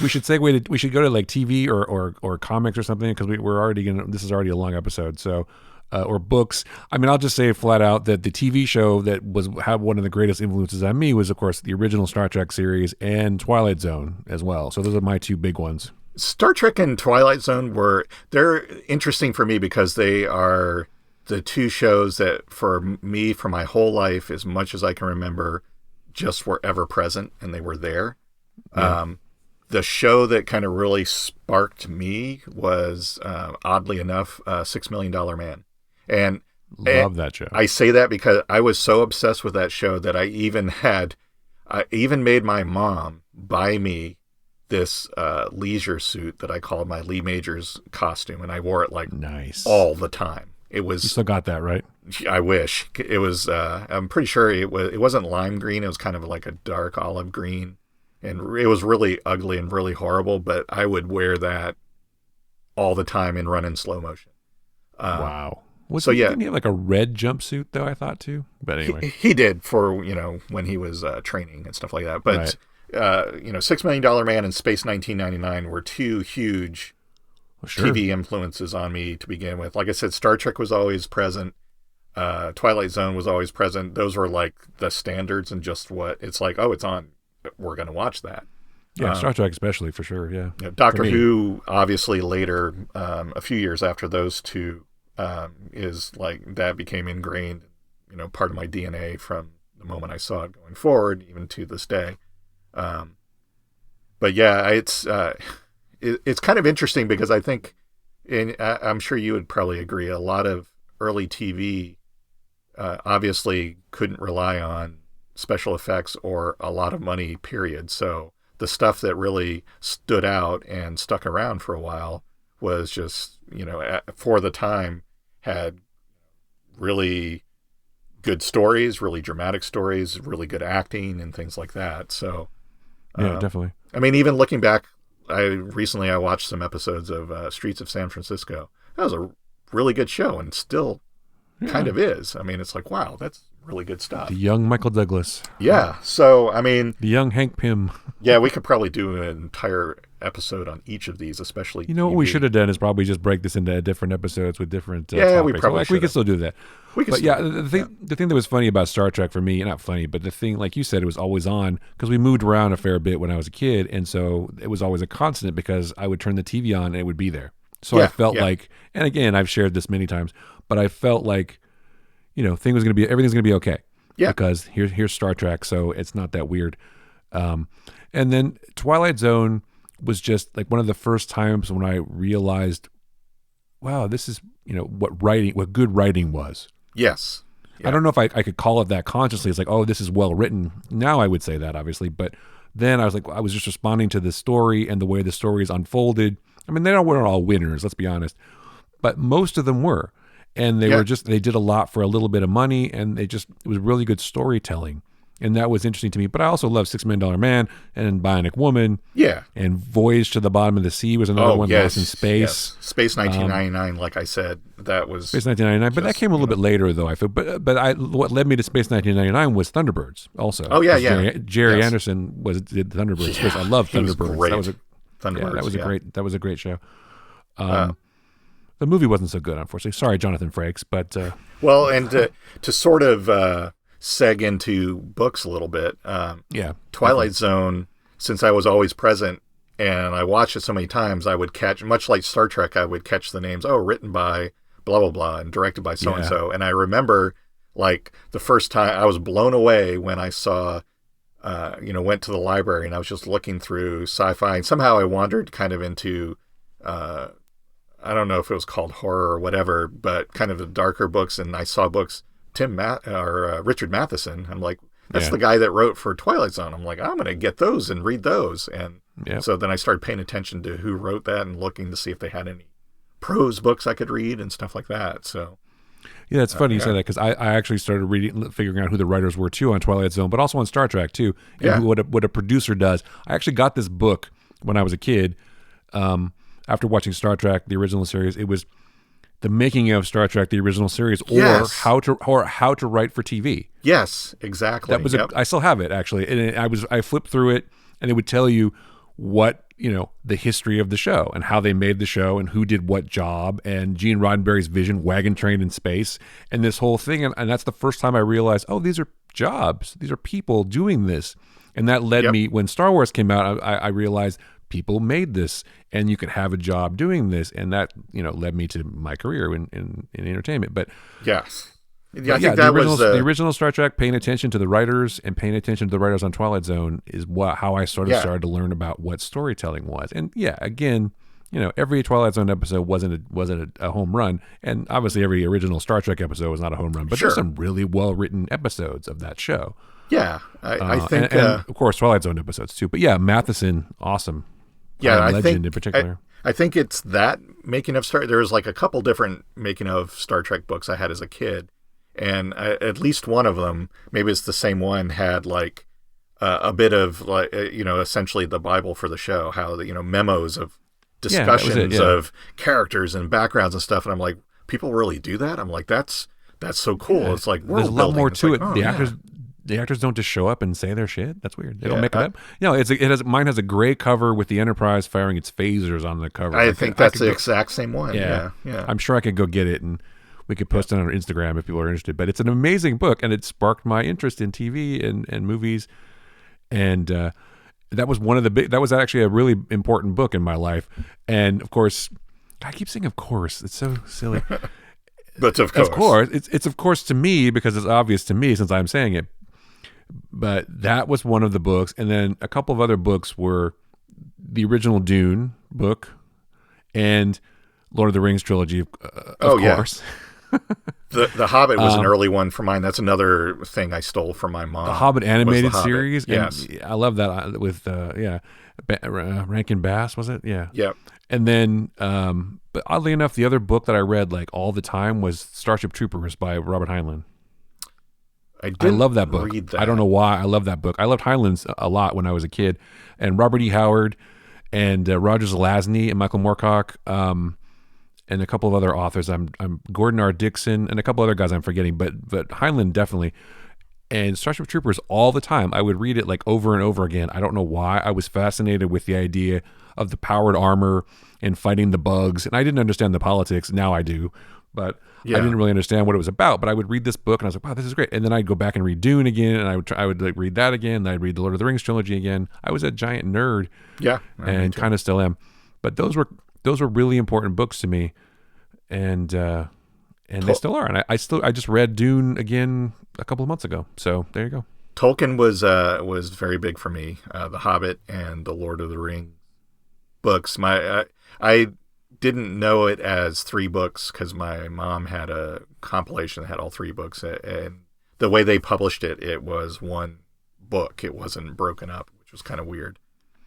We should segue to, we should go to like TV or comics or something, because we're already this is already a long episode. So. Or books. I mean, I'll just say flat out that the TV show that had one of the greatest influences on me was, of course, the original Star Trek series and Twilight Zone as well. So those are my two big ones. Star Trek and Twilight Zone they're interesting for me because they are the two shows that for me, for my whole life, as much as I can remember, just were ever present, and they were there. Yeah. The show that kind of really sparked me was, oddly enough, $6 Million Man. And love that show. I say that because I was so obsessed with that show that I even made my mom buy me this leisure suit that I called my Lee Majors costume, and I wore it all the time. It was. You still got that, right? I wish it was. I'm pretty sure it was. It wasn't lime green. It was kind of like a dark olive green, and it was really ugly and really horrible. But I would wear that all the time and run in slow motion. Wow. Didn't he have like a red jumpsuit though? I thought too, but anyway, he did for when he was training and stuff like that. But $6 Million Man and Space 1999 were two huge TV influences on me to begin with. Like I said, Star Trek was always present. Twilight Zone was always present. Those were like the standards, and just what it's like. Oh, it's on. We're going to watch that. Yeah, Star Trek especially for sure. Yeah, Doctor Who obviously later, a few years after those two. Is like that became ingrained, part of my DNA from the moment I saw it going forward, even to this day. But yeah, it's kind of interesting because I think, and I'm sure you would probably agree, a lot of early TV obviously couldn't rely on special effects or a lot of money, period. So the stuff that really stood out and stuck around for a while was just, for the time, had really good stories, really dramatic stories, really good acting and things like that. So, yeah, definitely. I mean, even looking back, I watched some episodes of Streets of San Francisco. That was a really good show, and still kind of is. I mean, it's like, wow, that's really good stuff. The young Michael Douglas. Yeah. So, I mean, the young Hank Pym. Yeah, we could probably do an entire episode on each of these, especially. What we should have done is probably just break this into different episodes with different topics. We probably we could still do that. The thing that was funny about Star Trek for me, not funny, but the thing, like you said, it was always on because we moved around a fair bit when I was a kid, and so it was always a constant because I would turn the TV on and it would be there. So I felt like, and again, I've shared this many times, but I felt like, everything's gonna be okay. Yeah. Because here's Star Trek, so it's not that weird. And then Twilight Zone was just like one of the first times when I realized, wow, this is, what good writing was. Yes. Yeah. I don't know if I could call it that consciously. It's like, oh, this is well written. Now I would say that, obviously. But then I was like, I was just responding to the story and the way the story is unfolded. I mean, they weren't all winners, let's be honest. But most of them were. And they did a lot for a little bit of money, and it was really good storytelling. And that was interesting to me. But I also love $6 Million Man and Bionic Woman. Yeah. And Voyage to the Bottom of the Sea was another one that was in space. Yes. Space 1999, like I said, that was Space 1999. But that came a little bit later, though, I feel. But what led me to Space 1999 was Thunderbirds also. Oh, yeah. Jerry Anderson did Thunderbirds. Yeah. I love Thunderbirds. That was a great show. The movie wasn't so good, unfortunately. Sorry, Jonathan Frakes, but... Well, and to sort of seg into books a little bit, Twilight Zone, since I was always present and I watched it so many times, I would catch, much like Star Trek, I would catch the names, written by blah, blah, blah, and directed by so-and-so. And I remember, like, the first time, I was blown away when I saw... went to the library and I was just looking through sci-fi, and somehow I wandered kind of into I don't know if it was called horror or whatever, but kind of the darker books. And I saw books, Richard Matheson. I'm like, that's the guy that wrote for Twilight Zone. I'm like, I'm going to get those and read those. And so then I started paying attention to who wrote that and looking to see if they had any prose books I could read and stuff like that. So yeah, it's funny you say that, because I actually started figuring out who the writers were too on Twilight Zone, but also on Star Trek too, and what a producer does. I actually got this book when I was a kid. After watching Star Trek, the original series, it was the making of Star Trek, the original series, or how to write for TV. Yes, exactly. That was I still have it actually, and I flipped through it, and it would tell you what, the history of the show and how they made the show and who did what job, and Gene Roddenberry's vision, Wagon Train in Space, and this whole thing. And that's the first time I realized, oh, these are jobs. These are people doing this. And that led me, when Star Wars came out, I realized people made this and you could have a job doing this. And that, led me to my career in entertainment. But yes. Yeah, I think that the original Star Trek, paying attention to the writers and paying attention to the writers on Twilight Zone is how I sort of started to learn about what storytelling was. And again, every Twilight Zone episode wasn't a home run, and obviously every original Star Trek episode was not a home run. But there's some really well written episodes of that show. Yeah, I think, and of course Twilight Zone episodes too. But Matheson, awesome. Yeah, legend in particular. I think it's that making of Star. There was like a couple different making of Star Trek books I had as a kid. And at least one of them, maybe it's the same one, had like a bit of like, essentially the Bible for the show, how memos of discussions of characters and backgrounds and stuff. And I'm like, people really do that? I'm like, that's so cool. Yeah. It's like, there's a lot more to it. The actors don't just show up and say their shit. That's weird. They don't make it up. Mine has a gray cover with the Enterprise firing its phasers on the cover. I think that's the exact same one. Yeah. I'm sure I could go get it and we could post it on our Instagram if people are interested. But it's an amazing book, and it sparked my interest in TV and movies. And that was that was actually a really important book in my life. And of course, I keep saying of course. It's so silly. But of course. It's of course to me, because it's obvious to me since I'm saying it. But that was one of the books. And then a couple of other books were the original Dune book and Lord of the Rings trilogy, of course. Yeah. The Hobbit was an early one for mine. That's another thing I stole from my mom. The Hobbit animated series. Yes. And I love that with Rankin Bass, was it? Yeah. Yep. And then, but oddly enough, the other book that I read like all the time was Starship Troopers by Robert Heinlein. I love that book. Read that. I don't know why I love that book. I loved Heinlein's a lot when I was a kid, and Robert E. Howard and Roger Zelazny and Michael Moorcock. And a couple of other authors. I'm Gordon R. Dixon and a couple other guys I'm forgetting, but Heinlein definitely. And Starship Troopers all the time. I would read it like over and over again. I don't know why. I was fascinated with the idea of the powered armor and fighting the bugs. And I didn't understand the politics. Now I do, but I didn't really understand what it was about. But I would read this book and I was like, wow, this is great. And then I'd go back and read Dune again, and I would like read that again. And I'd read the Lord of the Rings trilogy again. I was a giant nerd. Yeah, and kind of still am. But those were really important books to me, and they still are. And I just read Dune again a couple of months ago. So there you go. Tolkien was very big for me. The Hobbit and the Lord of the Rings books. I didn't know it as 3 books because my mom had a compilation that had all 3 books, and the way they published it, it was one book. It wasn't broken up, which was kind of weird.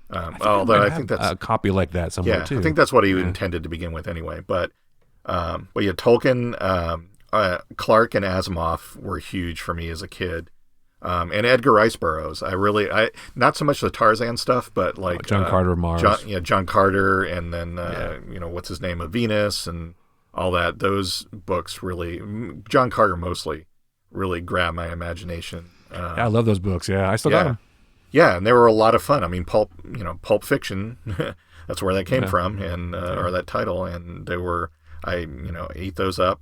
I think that's a copy like that somewhere too. I think that's what he intended to begin with anyway. But Tolkien, Clark, and Asimov were huge for me as a kid. And Edgar Rice Burroughs. I not so much the Tarzan stuff, but like John Carter of Mars. John Carter, and then what's his name, of Venus, and all that. Those books really, John Carter mostly, really grabbed my imagination. I love those books. Yeah, I still got them. Yeah, and they were a lot of fun. I mean, Pulp Fiction, that's where that came from, and or that title, and they were. I ate those up.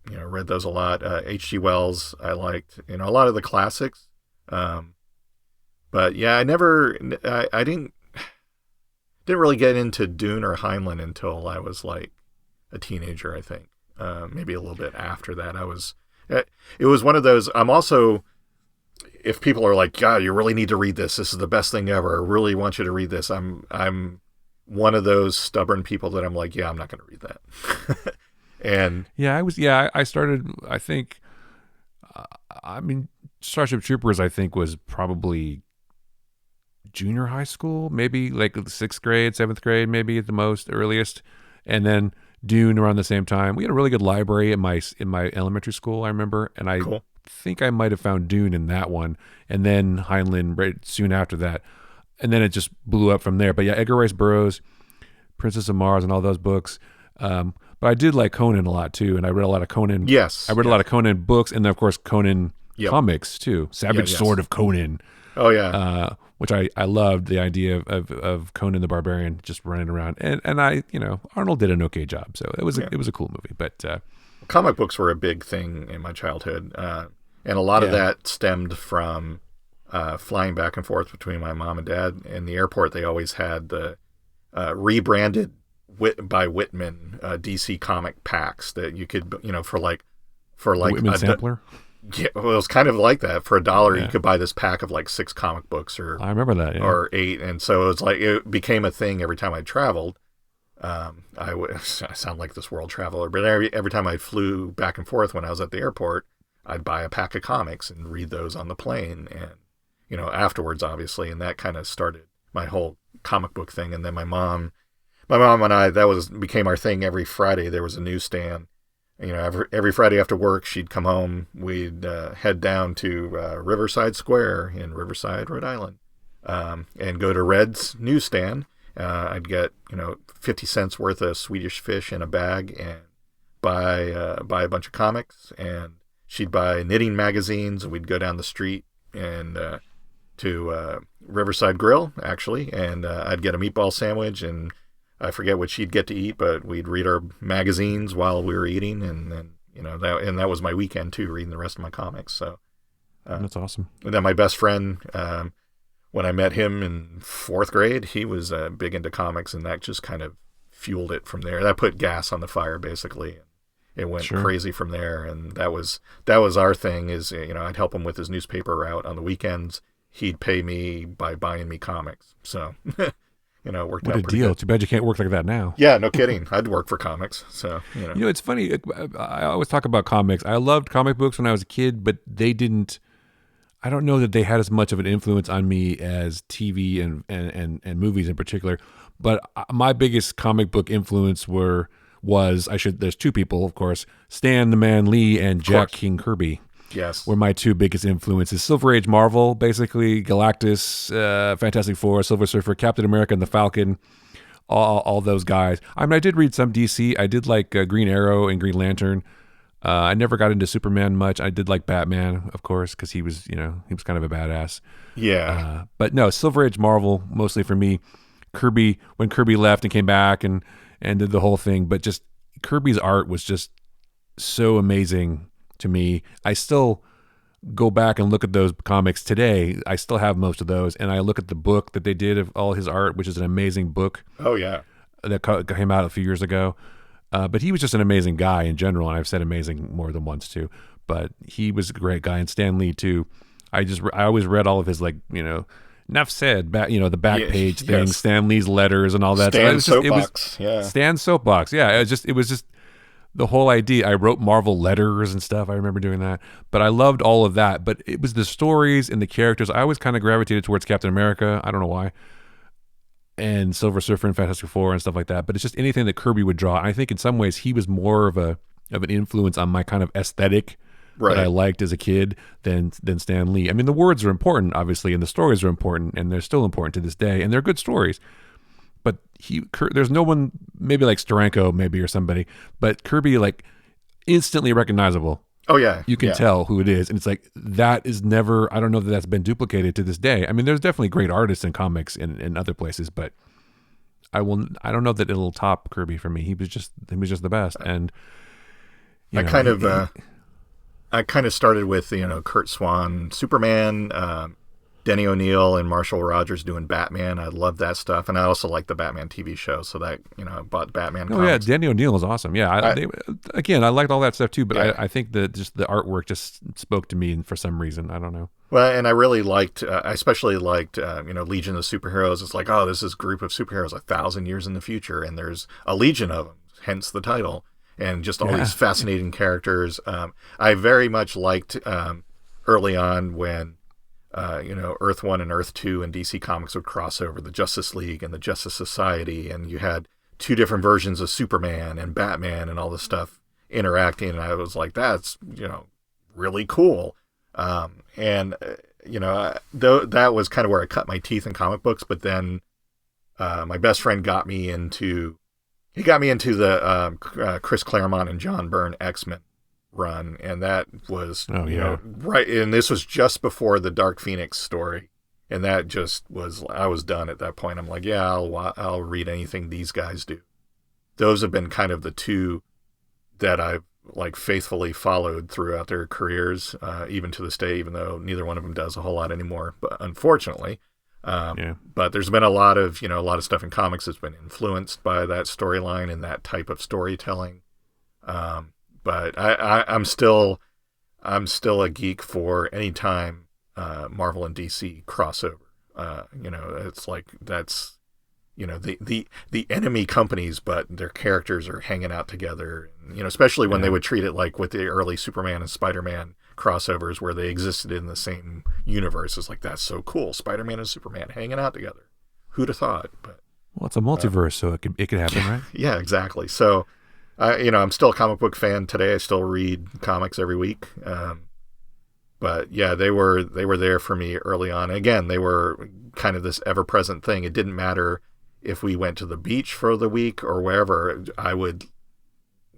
Read those a lot. H.G. Wells, I liked. A lot of the classics. But yeah, I didn't really get into Dune or Heinlein until I was like a teenager. I think maybe a little bit after that. It was one of those. I'm also. If people are like, God, you really need to read this. This is the best thing ever. I really want you to read this. I'm one of those stubborn people that I'm like, yeah, I'm not going to read that. And I started, I think, Starship Troopers, I think, was probably junior high school, maybe like 6th grade, 7th grade, maybe at the most, earliest. And then Dune around the same time. We had a really good library in my elementary school, I remember. And I think I might have found Dune in that one. And then Heinlein right soon after that. And then it just blew up from there. But yeah, Edgar Rice Burroughs, Princess of Mars, and all those books. But I did like Conan a lot too, and I read a lot of Conan. Yes, I read a lot of Conan books, and then of course Conan comics too. Savage Sword of Conan. Oh yeah, which I loved the idea of Conan the Barbarian just running around, and I Arnold did an okay job, so it was a cool movie. But comic books were a big thing in my childhood, and a lot of that stemmed from flying back and forth between my mom and dad. In the airport, they always had the rebranded by Whitman DC comic packs that you could, for like Whitman sampler. Yeah, well, it was kind of like that. For $1, you could buy this pack of like 6 comic books, or I remember that, or 8, and so it was like it became a thing every time I traveled. I sound like this world traveler, but every time I flew back and forth when I was at the airport, I'd buy a pack of comics and read those on the plane, and afterwards, obviously, and that kind of started my whole comic book thing. And then my mom and I, became our thing. Every Friday there was a newsstand. Every Friday after work, she'd come home. We'd head down to Riverside Square in Riverside, Rhode Island, and go to Red's newsstand. I'd get 50 cents worth of Swedish fish in a bag and buy a bunch of comics. And she'd buy knitting magazines. And we'd go down the street and to Riverside Grill, actually, and I'd get a meatball sandwich, and I forget what she'd get to eat, but we'd read our magazines while we were eating, and then that was my weekend too, reading the rest of my comics. So that's awesome. And then my best friend, when I met him in 4th grade, he was big into comics, and that just kind of fueled it from there. That put gas on the fire, basically. It went crazy from there, and that was our thing. Is I'd help him with his newspaper route on the weekends. He'd pay me by buying me comics. So. It worked out pretty deal. good. Too bad you can't work like that now. Yeah, no kidding. I'd work for comics. So, it's funny. I always talk about comics. I loved comic books when I was a kid, but they didn't, I don't know that they had as much of an influence on me as TV and movies in particular. But my biggest comic book influence there's 2 people, of course, Stan the Man Lee and Jack King Kirby. Yes, were my 2 biggest influences. Silver Age Marvel, basically Galactus, Fantastic Four, Silver Surfer, Captain America, and the Falcon, all those guys. I did read some DC. I did like Green Arrow and Green Lantern. I never got into Superman much. I did like Batman, of course, because he was kind of a badass. Yeah. But no, Silver Age Marvel mostly for me. Kirby, when Kirby left and came back and did the whole thing, but just Kirby's art was just so amazing to me. I still go back and look at those comics today. I still have most of those, and I look at the book that they did of all his art, which is an amazing book. Oh yeah, that came out a few years ago. But he was just an amazing guy in general, and I've said amazing more than once too. But he was a great guy, and Stan Lee too. I always read all of his enough said, the back page thing, Stan Lee's letters and all that. Stan's soapbox, Stan's soapbox, yeah. It was just the whole idea. I wrote Marvel letters and stuff. I remember doing that. But I loved all of that. But it was the stories and the characters. I always kind of gravitated towards Captain America. I don't know why. And Silver Surfer and Fantastic Four and stuff like that. But it's just anything that Kirby would draw. And I think in some ways he was more of an influence on my kind of aesthetic that I liked as a kid than Stan Lee. The words are important, obviously, and the stories are important, and they're still important to this day. And they're good stories. But there's no one, maybe like Steranko, maybe, or somebody, but Kirby, instantly recognizable. Oh yeah, you can tell who it is, and it's that is never. I don't know that that's been duplicated to this day. There's definitely great artists in comics and other places, but I don't know that it'll top Kirby for me. He was just the best, and I kind of started with Kurt Swan, Superman. Denny O'Neil and Marshall Rogers doing Batman. I love that stuff. And I also like the Batman TV show. So that, I bought Batman comics. Yeah, Denny O'Neil is awesome. Yeah, I liked all that stuff too, but I think that just the artwork just spoke to me for some reason. I don't know. Well, and I really liked, I especially liked, Legion of Superheroes. It's like, oh, this is a group of superheroes 1,000 years in the future, and there's a legion of them, hence the title, and just all these fascinating characters. I very much liked early on when, Earth 1 and Earth 2 and DC Comics would cross over, the Justice League and the Justice Society, and you had two different versions of Superman and Batman and all this stuff interacting, and I was like, that's, really cool. That was kind of where I cut my teeth in comic books. But then my best friend got me into the Chris Claremont and John Byrne X-Men run, and that was right. And this was just before the Dark Phoenix story, and that just was, I was done at that point. I'm like, yeah, I'll read anything these guys do. Those have been kind of the two that I've faithfully followed throughout their careers, even to this day, even though neither one of them does a whole lot anymore, but unfortunately. But there's been a lot of stuff in comics that's been influenced by that storyline and that type of storytelling. But I'm still a geek for any time Marvel and DC crossover. It's like that's the enemy companies, but their characters are hanging out together. Especially when they would treat it like with the early Superman and Spider-Man crossovers where they existed in the same universe. It's like, that's so cool. Spider-Man and Superman hanging out together. Who'd have thought? But it's a multiverse, so it could happen, right? Yeah, exactly. So, I'm still a comic book fan today. I still read comics every week. But yeah, they were there for me early on. Again, they were kind of this ever-present thing. It didn't matter if we went to the beach for the week or wherever.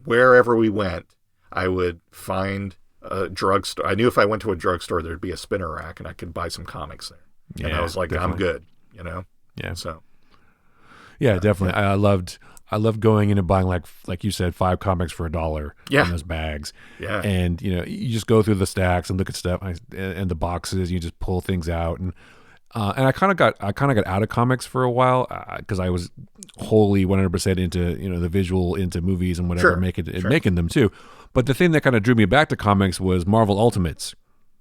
Wherever we went, I would find a drugstore. I knew if I went to a drugstore, there'd be a spinner rack and I could buy some comics there. Yeah, and I was like, definitely. I'm good, Yeah. So. Yeah, definitely. I loved going in and buying, like you said, 5 comics for $1 in those bags. Yeah. And, you just go through the stacks and look at stuff and the boxes. You just pull things out. And I kind of got out of comics for a while because I was wholly 100% into, the visual, into movies and whatever, making them too. But the thing that kind of drew me back to comics was Marvel Ultimates.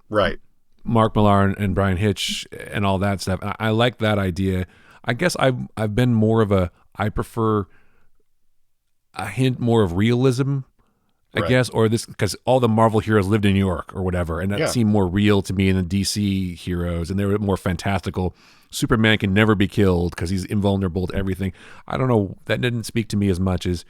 Right. Mark Millar and Brian Hitch and all that stuff. And I like that idea. I guess I've been more of I prefer a hint more of realism, I guess, or this, because all the Marvel heroes lived in New York or whatever, and that seemed more real to me than the DC heroes, and they were more fantastical. Superman can never be killed because he's invulnerable to everything. I don't know, that didn't speak to me as much as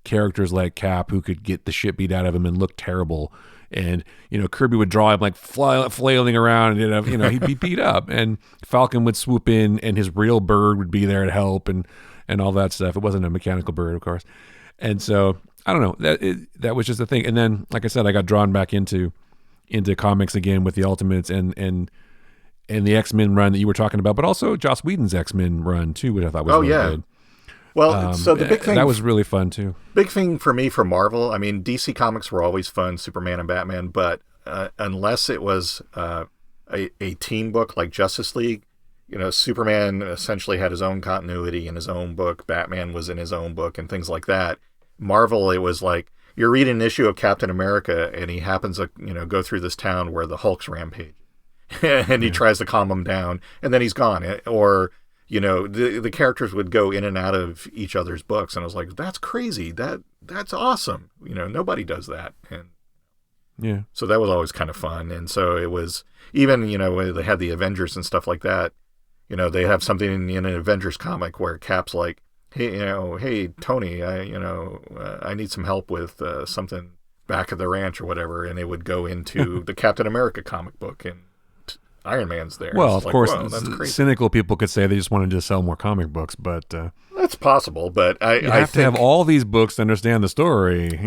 characters like Cap, who could get the shit beat out of him and look terrible. And, Kirby would draw him flailing around and, he'd be beat up. And Falcon would swoop in and his real bird would be there to help and all that stuff. It wasn't a mechanical bird, of course. And so, I don't know, that was just the thing. And then, like I said, I got drawn back into comics again with the Ultimates and the X-Men run that you were talking about, but also Joss Whedon's X-Men run too, which I thought was really good. Well, so the big thing... That was really fun, too. Big thing for me for Marvel, I mean, DC Comics were always fun, Superman and Batman, but unless it was a team book like Justice League, Superman essentially had his own continuity in his own book, Batman was in his own book, and things like that. Marvel, it was like, you're reading an issue of Captain America, and he happens to, go through this town where the Hulk's rampage, and he tries to calm him down, and then he's gone, or... the characters would go in and out of each other's books, and I was like, that's crazy. That's awesome. Nobody does that. And so that was always kind of fun. And so it was, even, when they had the Avengers and stuff like that, they have something in an Avengers comic where Cap's like, hey, Tony, I need some help with something back at the ranch or whatever. And it would go into the Captain America comic book, and Iron Man's there. Well, of course, cynical people could say they just wanted to sell more comic books, but that's possible. But I have to have all these books to understand the story.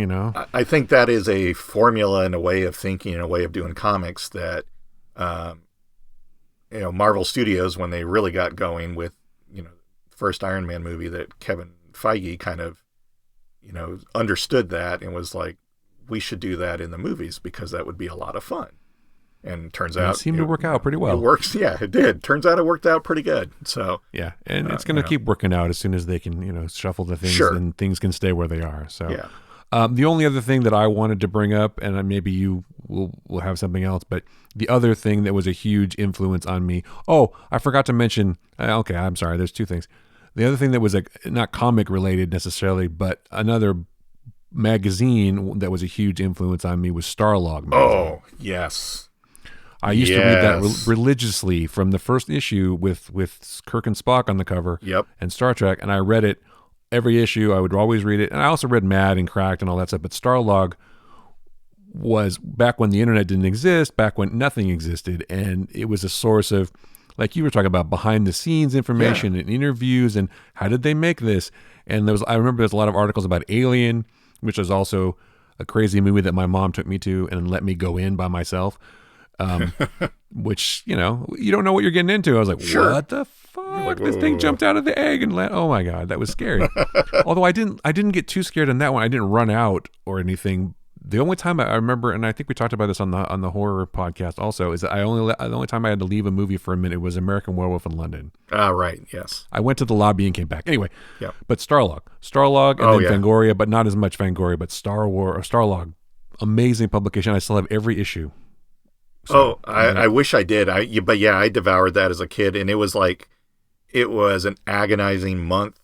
I think that is a formula and a way of thinking and a way of doing comics that, Marvel Studios, when they really got going with, first Iron Man movie, that Kevin Feige kind of, understood that and was like, we should do that in the movies because that would be a lot of fun. And turns out it seemed to work out pretty well. It works. Yeah, it did. Turns out it worked out pretty good. So yeah, and it's going to keep working out as soon as they can, shuffle the things and things can stay where they are. So yeah. The only other thing that I wanted to bring up, and maybe you will have something else, but the other thing that was a huge influence on me. Oh, I forgot to mention. Okay, I'm sorry. There's two things. The other thing that was not comic related necessarily, but another magazine that was a huge influence on me was Starlog magazine. Oh, yes. I used to read that religiously from the first issue with Kirk and Spock on the cover. Yep. And Star Trek, and I read it every issue. I would always read it, and I also read Mad and Cracked and all that stuff. But Starlog was back when the internet didn't exist, back when nothing existed, and it was a source of, like you were talking about, behind the scenes information and interviews and how did they make this. And I remember there's a lot of articles about Alien, which was also a crazy movie that my mom took me to and let me go in by myself. Which, you don't know what you're getting into. I was like, what the fuck? Like, this thing jumped out of the egg and oh my God, that was scary. Although I didn't get too scared in that one. I didn't run out or anything. The only time I remember, and I think we talked about this on the horror podcast also, is that the only time I had to leave a movie for a minute was American Werewolf in London. Ah, right. Yes. I went to the lobby and came back. Anyway. Yeah. But Starlog, and then Fangoria, but not as much Fangoria, but Starlog, amazing publication. I still have every issue. So, I wish I did. But I devoured that as a kid, and it was an agonizing month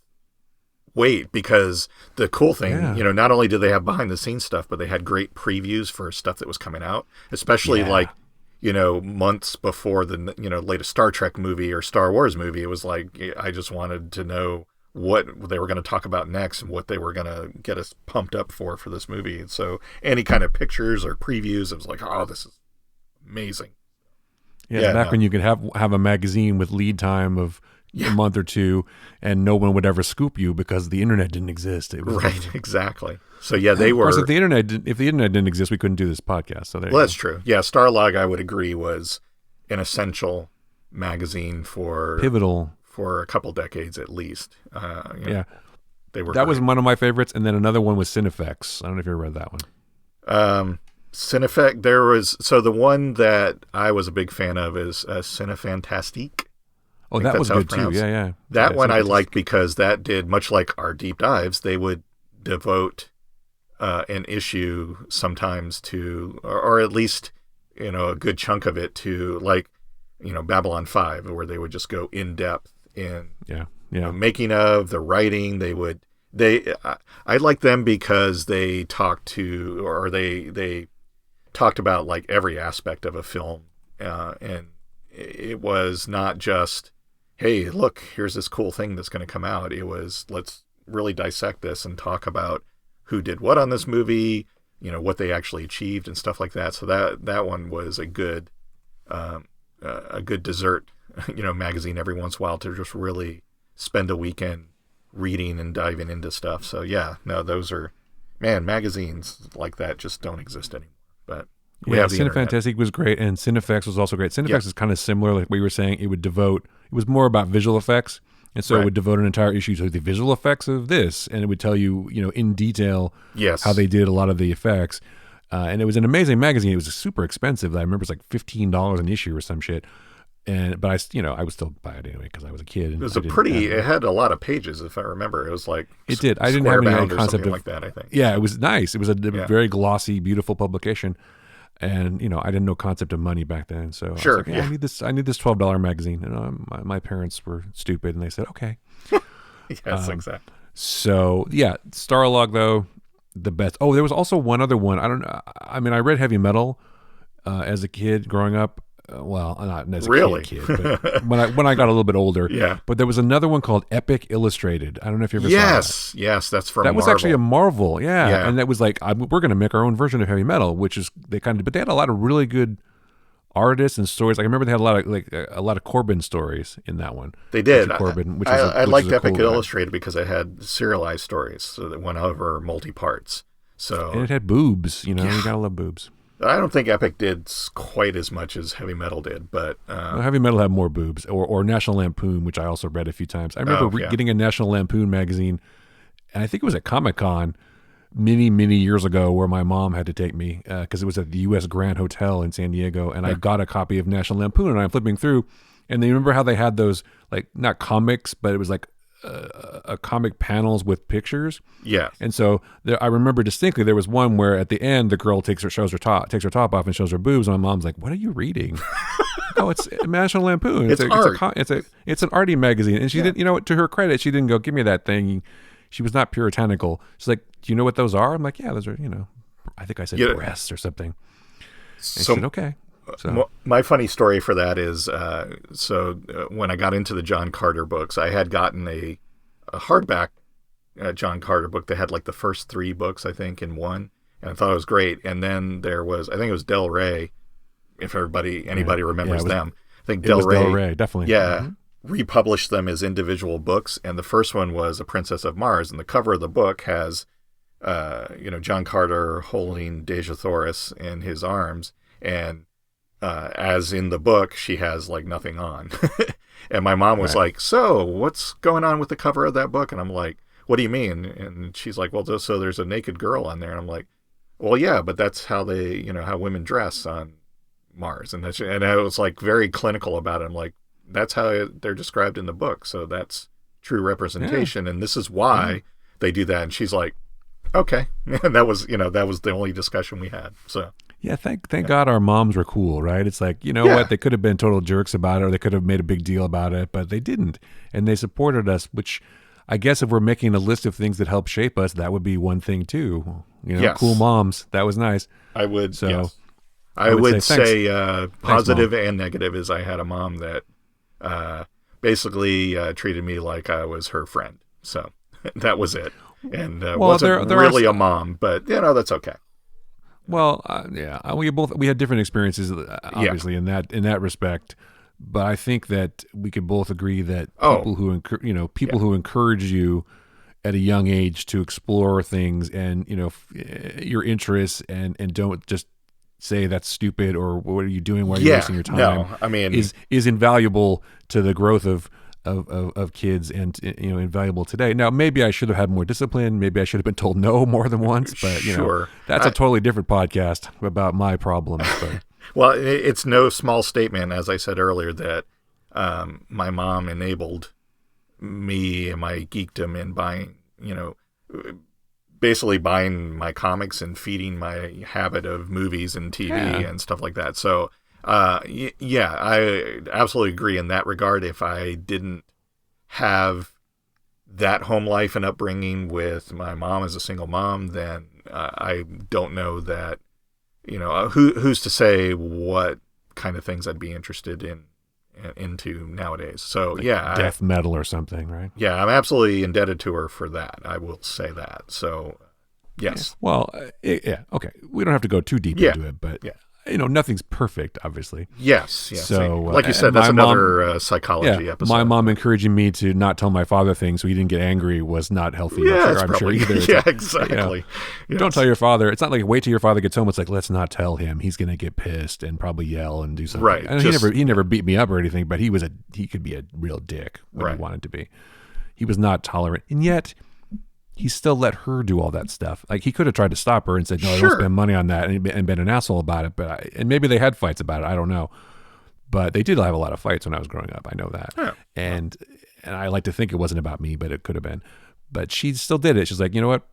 wait, because the cool thing, not only did they have behind the scenes stuff, but they had great previews for stuff that was coming out, especially months before the latest Star Trek movie or Star Wars movie. It was like I just wanted to know what they were going to talk about next and what they were going to get us pumped up for this movie. And so any kind of pictures or previews, it was like, oh, this is amazing. Back when you could have a magazine with lead time of a month or two, and no one would ever scoop you because the internet didn't exist. It was right, exactly. So they were. Of course, if the internet didn't exist, we couldn't do this podcast. So that's true. Yeah, Starlog, I would agree, was an essential magazine pivotal for a couple decades at least. They were. That was one of my favorites, and then another one was Cinefex. I don't know if you ever read that one. Cinefex. There was the one that I was a big fan of is Cinefantastique. Oh, that was good too. Yeah. That one I liked because that did, much like our deep dives, they would devote an issue sometimes to, or at least, a good chunk of it to, Babylon 5, where they would just go in depth in making of, the writing. I like them because they talked they talked about every aspect of a film, and it was not just, hey, look, here's this cool thing that's going to come out. It was, let's really dissect this and talk about who did what on this movie, what they actually achieved and stuff like that. So that one was a good dessert, magazine every once in a while to just really spend a weekend reading and diving into stuff. So those are, magazines like that just don't exist anymore. But Cinefantastique was great, and Cinefex was also great. Cinefex is kind of similar, like we were saying. It was more about visual effects, and so it would devote an entire issue to the visual effects of this, and it would tell you, in detail how they did a lot of the effects. And it was an amazing magazine. It was super expensive. I remember it was like $15 an issue or some shit. But I would still buy it anyway because I was a kid. And it had a lot of pages, if I remember. It was like it did. I didn't have any concept of like that, I think. Yeah, it was nice. It was a very glossy, beautiful publication. And I didn't know concept of money back then, so I was like, I need this $12 magazine. And my parents were stupid, and they said, okay. Yes, exactly. So Starlog though, the best. Oh, there was also one other one. I don't know. I mean, I read heavy metal as a kid growing up. Well, not as a kid, but when I got a little bit older. Yeah. But there was another one called Epic Illustrated. I don't know if you ever saw that. Yes, that's from That was Marvel. actually a Marvel, yeah. And that was like, we're going to make our own version of heavy metal, which is but they had a lot of really good artists and stories. Like I remember they had a lot of Corbin stories in that one. They did. Richard Corbin, I liked Epic Illustrated because it had serialized stories, so that went over multi-parts. And it had boobs. You gotta love boobs. I don't think Epic did quite as much as Heavy Metal did, but Heavy Metal had more boobs, or National Lampoon, which I also read a few times. I remember getting a National Lampoon magazine, and I think it was at Comic-Con, many years ago where my mom had to take me because it was at the U.S. Grand Hotel in San Diego, and I got a copy of National Lampoon, and I'm flipping through, and they remember how they had those, like, not comics, but it was like a comic panels with pictures. Yeah. And so I remember distinctly there was one where at the end the girl takes her top off and shows her boobs, and my mom's like, "What are you reading?" Oh, it's National Lampoon. It's art. It's an arty magazine. And she didn't, to her credit, she didn't go, "Give me that thing." She was not puritanical. She's like, "Do you know what those are?" I'm like, "Yeah, those are, I think I said breasts or something." And she said, "Okay." So my funny story for that is, when I got into the John Carter books, I had gotten a hardback John Carter book that had like the first 3 books, I think, in one, and I thought it was great. And then there was, I think it was Del Rey, if anybody remembers them. I think Del Rey, definitely. Yeah, republished them as individual books, and the first one was A Princess of Mars, and the cover of the book has, John Carter holding Dejah Thoris in his arms, and as in the book, she has like nothing on. And my mom was like, "So what's going on with the cover of that book?" And I'm like, "What do you mean?" And she's like, "Well, so there's a naked girl on there." And I'm like, "Well, yeah, but that's how they, how women dress on Mars." And I was like very clinical about it. I'm like, "That's how they're described in the book. So that's true representation. And this is why they do that." And she's like, "Okay." And that was the only discussion we had. So. Yeah, thank God our moms were cool, right? It's like, what? They could have been total jerks about it, or they could have made a big deal about it, but they didn't. And they supported us, which I guess if we're making a list of things that help shape us, that would be one thing too. Cool moms. That was nice. I would, so yes. I would say positive and negative is I had a mom that basically treated me like I was her friend. So that was it. And wasn't really a mom, but, that's okay. Well, we had different experiences, obviously, in that respect. But I think that we could both agree that people who encourage you at a young age to explore things and your interests and don't just say that's stupid or what are you doing while you're wasting your time. No, I mean, is invaluable to the growth of kids and invaluable today. Now, maybe I should have had more discipline. Maybe I should have been told no more than once. But that's a totally different podcast about my problems. But. Well, it's no small statement, as I said earlier, that my mom enabled me and my geekdom in buying, basically buying my comics and feeding my habit of movies and TV and stuff like that. So. I absolutely agree in that regard. If I didn't have that home life and upbringing with my mom as a single mom, then I don't know that, who's to say what kind of things I'd be interested into nowadays. So like death metal or something, right? Yeah, I'm absolutely indebted to her for that. I will say that. So yes. Yeah. Well, okay. We don't have to go too deep into it, but nothing's perfect, obviously. Yes. So, like you said, that's another psychology episode. My mom encouraging me to not tell my father things so he didn't get angry was not healthy. I'm sure either. Yeah, exactly. Don't tell your father. It's not like wait till your father gets home. It's like, let's not tell him. He's going to get pissed and probably yell and do something. Right. And he never beat me up or anything, but he could be a real dick when he wanted to be. He was not tolerant. And yet he still let her do all that stuff. Like he could have tried to stop her and said, "No, I don't spend money on that," and been an asshole about it. And maybe they had fights about it. I don't know, but they did have a lot of fights when I was growing up. I know that, and I like to think it wasn't about me, but it could have been. But she still did it. She's like, you know what?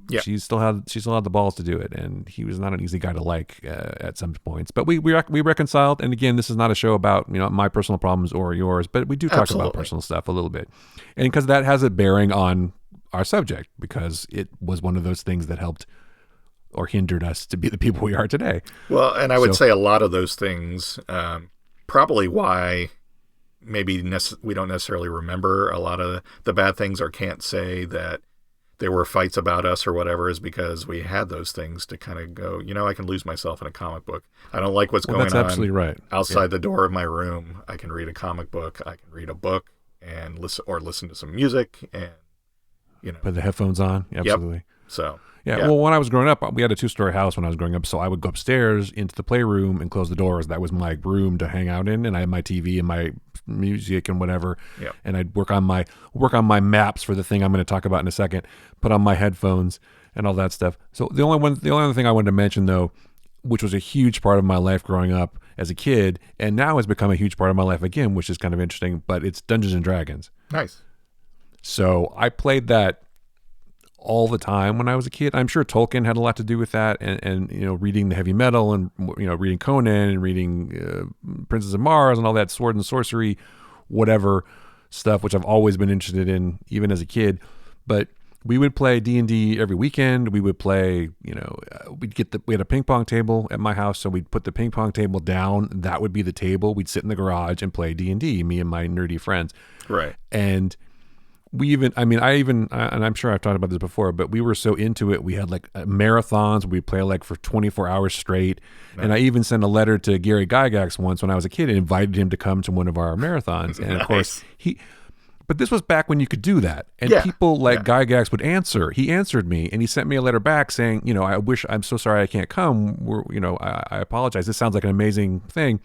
Yeah. She still had the balls to do it, and he was not an easy guy to like at some points. But we reconciled. And again, this is not a show about my personal problems or yours, but we do talk about personal stuff a little bit, and because that has a bearing on our subject, because it was one of those things that helped or hindered us to be the people we are today. Well, and I would say a lot of those things, probably why maybe we don't necessarily remember a lot of the bad things or can't say that there were fights about us or whatever, is because we had those things to kind of go, I can lose myself in a comic book. I don't like what's going on absolutely right. outside the door of my room. I can read a comic book. I can read a book and listen to some music and, put the headphones on. Absolutely. So yeah. Well, when I was growing up, we had a 2-story house when I was growing up, so I would go upstairs into the playroom and close the doors. That was my room to hang out in, and I had my TV and my music and whatever. Yeah. And I'd work on my maps for the thing I'm going to talk about in a second. Put on my headphones and all that stuff. So the only other thing I wanted to mention though, which was a huge part of my life growing up as a kid, and now has become a huge part of my life again, which is kind of interesting. But it's Dungeons and Dragons. Nice. So I played that all the time when I was a kid. I'm sure Tolkien had a lot to do with that, and reading the heavy metal, and reading Conan, and reading Princess of Mars, and all that sword and sorcery, whatever stuff, which I've always been interested in, even as a kid. But we would play D&D every weekend. We would play, we had a ping pong table at my house, so we'd put the ping pong table down. That would be the table. We'd sit in the garage and play D&D, me and my nerdy friends. Right. And and I'm sure I've talked about this before, but we were so into it. We had like marathons. We'd play like for 24 hours straight. Nice. And I even sent a letter to Gary Gygax once when I was a kid and invited him to come to one of our marathons. And of course, but this was back when you could do that. And people like Gygax would answer. He answered me, and he sent me a letter back saying, I'm so sorry I can't come. I apologize. This sounds like an amazing thing.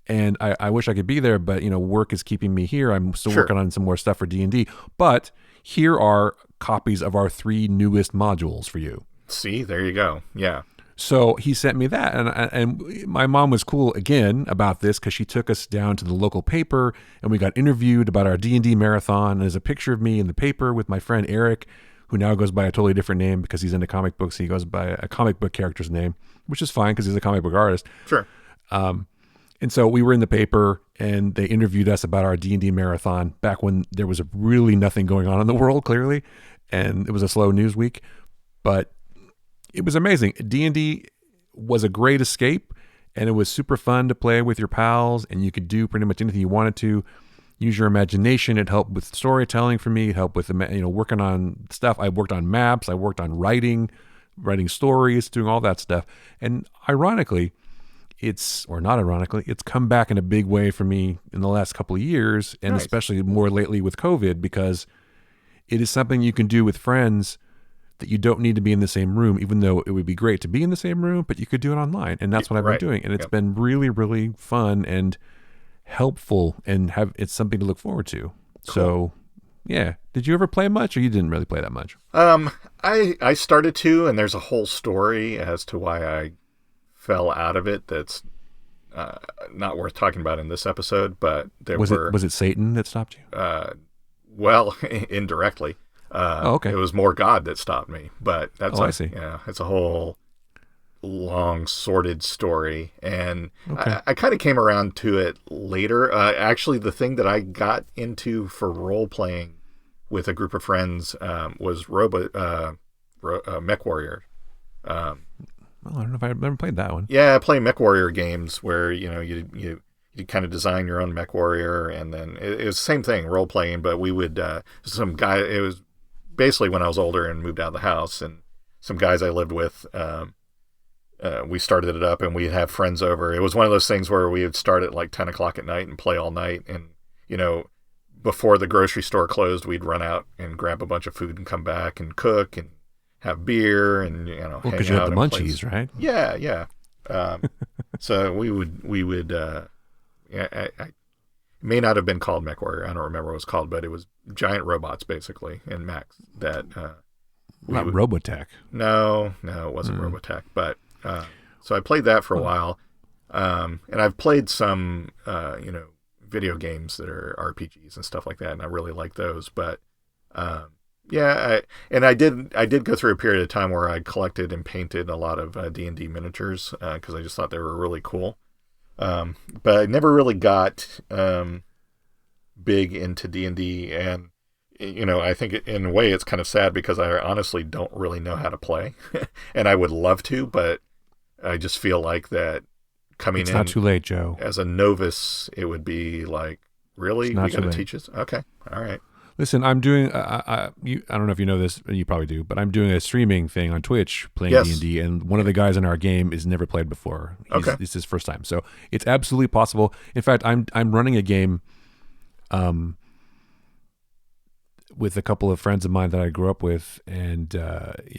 And I wish I could be there, but work is keeping me here. I'm still working on some more stuff for D&D. But here are copies of our 3 newest modules for you. See, there you go. Yeah. So he sent me that, and my mom was cool again about this because she took us down to the local paper, and we got interviewed about our D&D marathon. And there's a picture of me in the paper with my friend Eric, who now goes by a totally different name because he's into comic books. He goes by a comic book character's name, which is fine because he's a comic book artist. Sure. And so we were in the paper, and they interviewed us about our D&D marathon back when there was really nothing going on in the world, clearly, and it was a slow news week. But it was amazing. D&D was a great escape, and it was super fun to play with your pals, and you could do pretty much anything you wanted to. Use your imagination. It helped with storytelling for me. It helped with working on stuff. I worked on maps. I worked on writing stories, doing all that stuff. And ironically, it's come back in a big way for me in the last couple of years, and nice. Especially more lately with COVID, because it is something you can do with friends that you don't need to be in the same room, even though it would be great to be in the same room, but you could do it online. And that's what I've been doing. And it's been really, really fun and helpful, and it's something to look forward to. Cool. So yeah. Did you ever play much, or you didn't really play that much? I started to, and there's a whole story as to why I fell out of it that's not worth talking about in this episode, but was it Satan that stopped you? Well, indirectly. Okay. It was more God that stopped me, but I see. Yeah, it's a whole long sordid story, and I kind of came around to it later. Actually, the thing that I got into for role playing with a group of friends was Mech Warrior. Well, I don't know if I've ever played that one. Yeah, I play Mech Warrior games where you kind of design your own Mech Warrior, and then it was the same thing, role playing. But we would some guy. It was basically when I was older and moved out of the house, and some guys I lived with. We started it up, and we'd have friends over. It was one of those things where we would start at like 10 o'clock at night and play all night, and before the grocery store closed, we'd run out and grab a bunch of food and come back and cook and have beer and hang out. Because you had the munchies, right? Yeah. So we would. I may not have been called Mech Warrior. I don't remember what it was called, but it was giant robots basically and mechs that. Not Robotech. No, it wasn't Robotech. But so I played that for a while, and I've played some video games that are RPGs and stuff like that, and I really like those. But I did go through a period of time where I collected and painted a lot of D&D miniatures because I just thought they were really cool. But I never really got big into D&D, and I think in a way it's kind of sad because I honestly don't really know how to play, and I would love to, but I just feel like that coming in. It's not too late, Joe. As a novice, it would be like, really? You got to teach us? Okay, all right. Listen, I'm doing. I don't know if you know this, you probably do, but I'm doing a streaming thing on Twitch playing D&D, and one of the guys in our game is never played before. It's his first time, so it's absolutely possible. In fact, I'm running a game. with a couple of friends of mine that I grew up with, and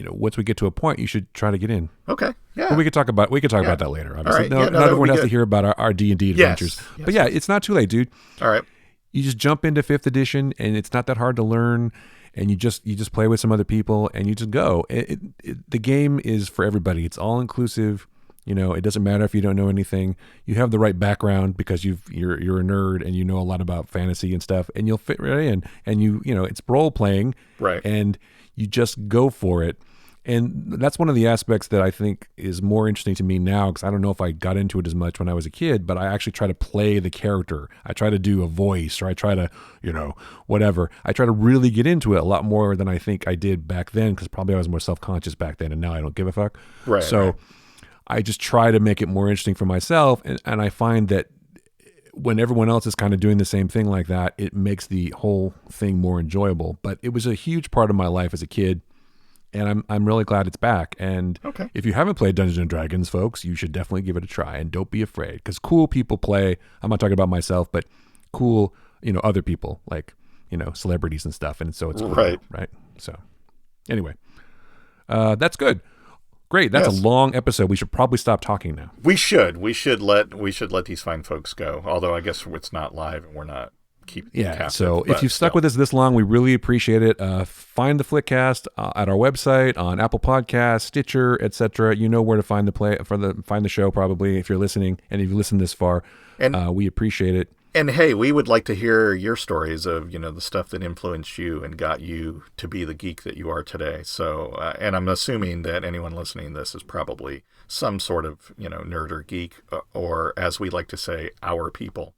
once we get to a point, you should try to get in. Okay, yeah. But we could talk about that later. Obviously, right. not everyone has to hear about our D&D adventures. Yes. But yeah, it's not too late, dude. All right. You just jump into 5th edition, and it's not that hard to learn. And you just play with some other people, and you just go. The game is for everybody. It's all inclusive. It doesn't matter if you don't know anything. You have the right background because you're a nerd and you know a lot about fantasy and stuff, and you'll fit right in. And it's role playing, right? And you just go for it. And that's one of the aspects that I think is more interesting to me now, because I don't know if I got into it as much when I was a kid, but I actually try to play the character. I try to do a voice, or I try to, whatever. I try to really get into it a lot more than I think I did back then, because probably I was more self-conscious back then, and now I don't give a fuck. Right. So right. I just try to make it more interesting for myself, and I find that when everyone else is kind of doing the same thing like that, it makes the whole thing more enjoyable. But it was a huge part of my life as a kid. And I'm really glad it's back. And if you haven't played Dungeons and Dragons, folks, you should definitely give it a try. And don't be afraid, because cool people play. I'm not talking about myself, but cool, other people, like, celebrities and stuff. And so it's cool, right? So anyway, that's good. Great. That's a long episode. We should probably stop talking now. We should let these fine folks go. Although I guess it's not live and we're not. So if you've stuck with us this long, we really appreciate it. Find the Flickcast at our website, on Apple Podcasts, Stitcher, etc. You know where to find find the show, probably, if you're listening, and if you listen this far. And we appreciate it. And hey, we would like to hear your stories of the stuff that influenced you and got you to be the geek that you are today. So and I'm assuming that anyone listening to this is probably some sort of nerd or geek, or as we like to say, our people.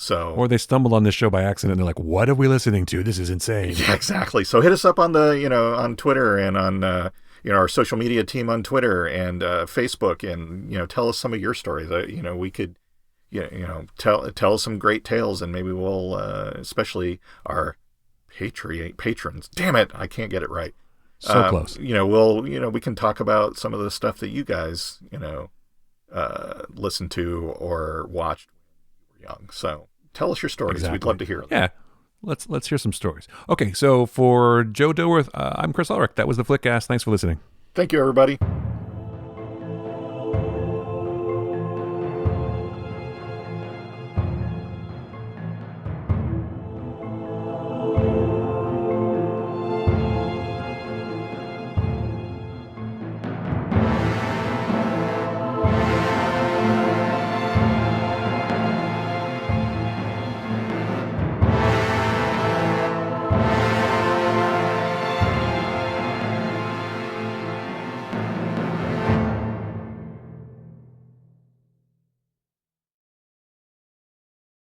Or they stumbled on this show by accident and they're like, what are we listening to? This is insane. Yeah, exactly. So hit us up on on Twitter and on, our social media team on Twitter and Facebook, and, tell us some of your stories. We could, tell us some great tales, and maybe we'll, especially our patrons. Damn it. I can't get it right. So close. We can talk about some of the stuff that you guys, listened to or watched when you were young. So tell us your stories. Exactly. We'd love to hear them. Yeah. Let's hear some stories. Okay, so for Joe Dilworth, I'm Chris Ulrich. That was the Flickcast. Thanks for listening. Thank you, everybody.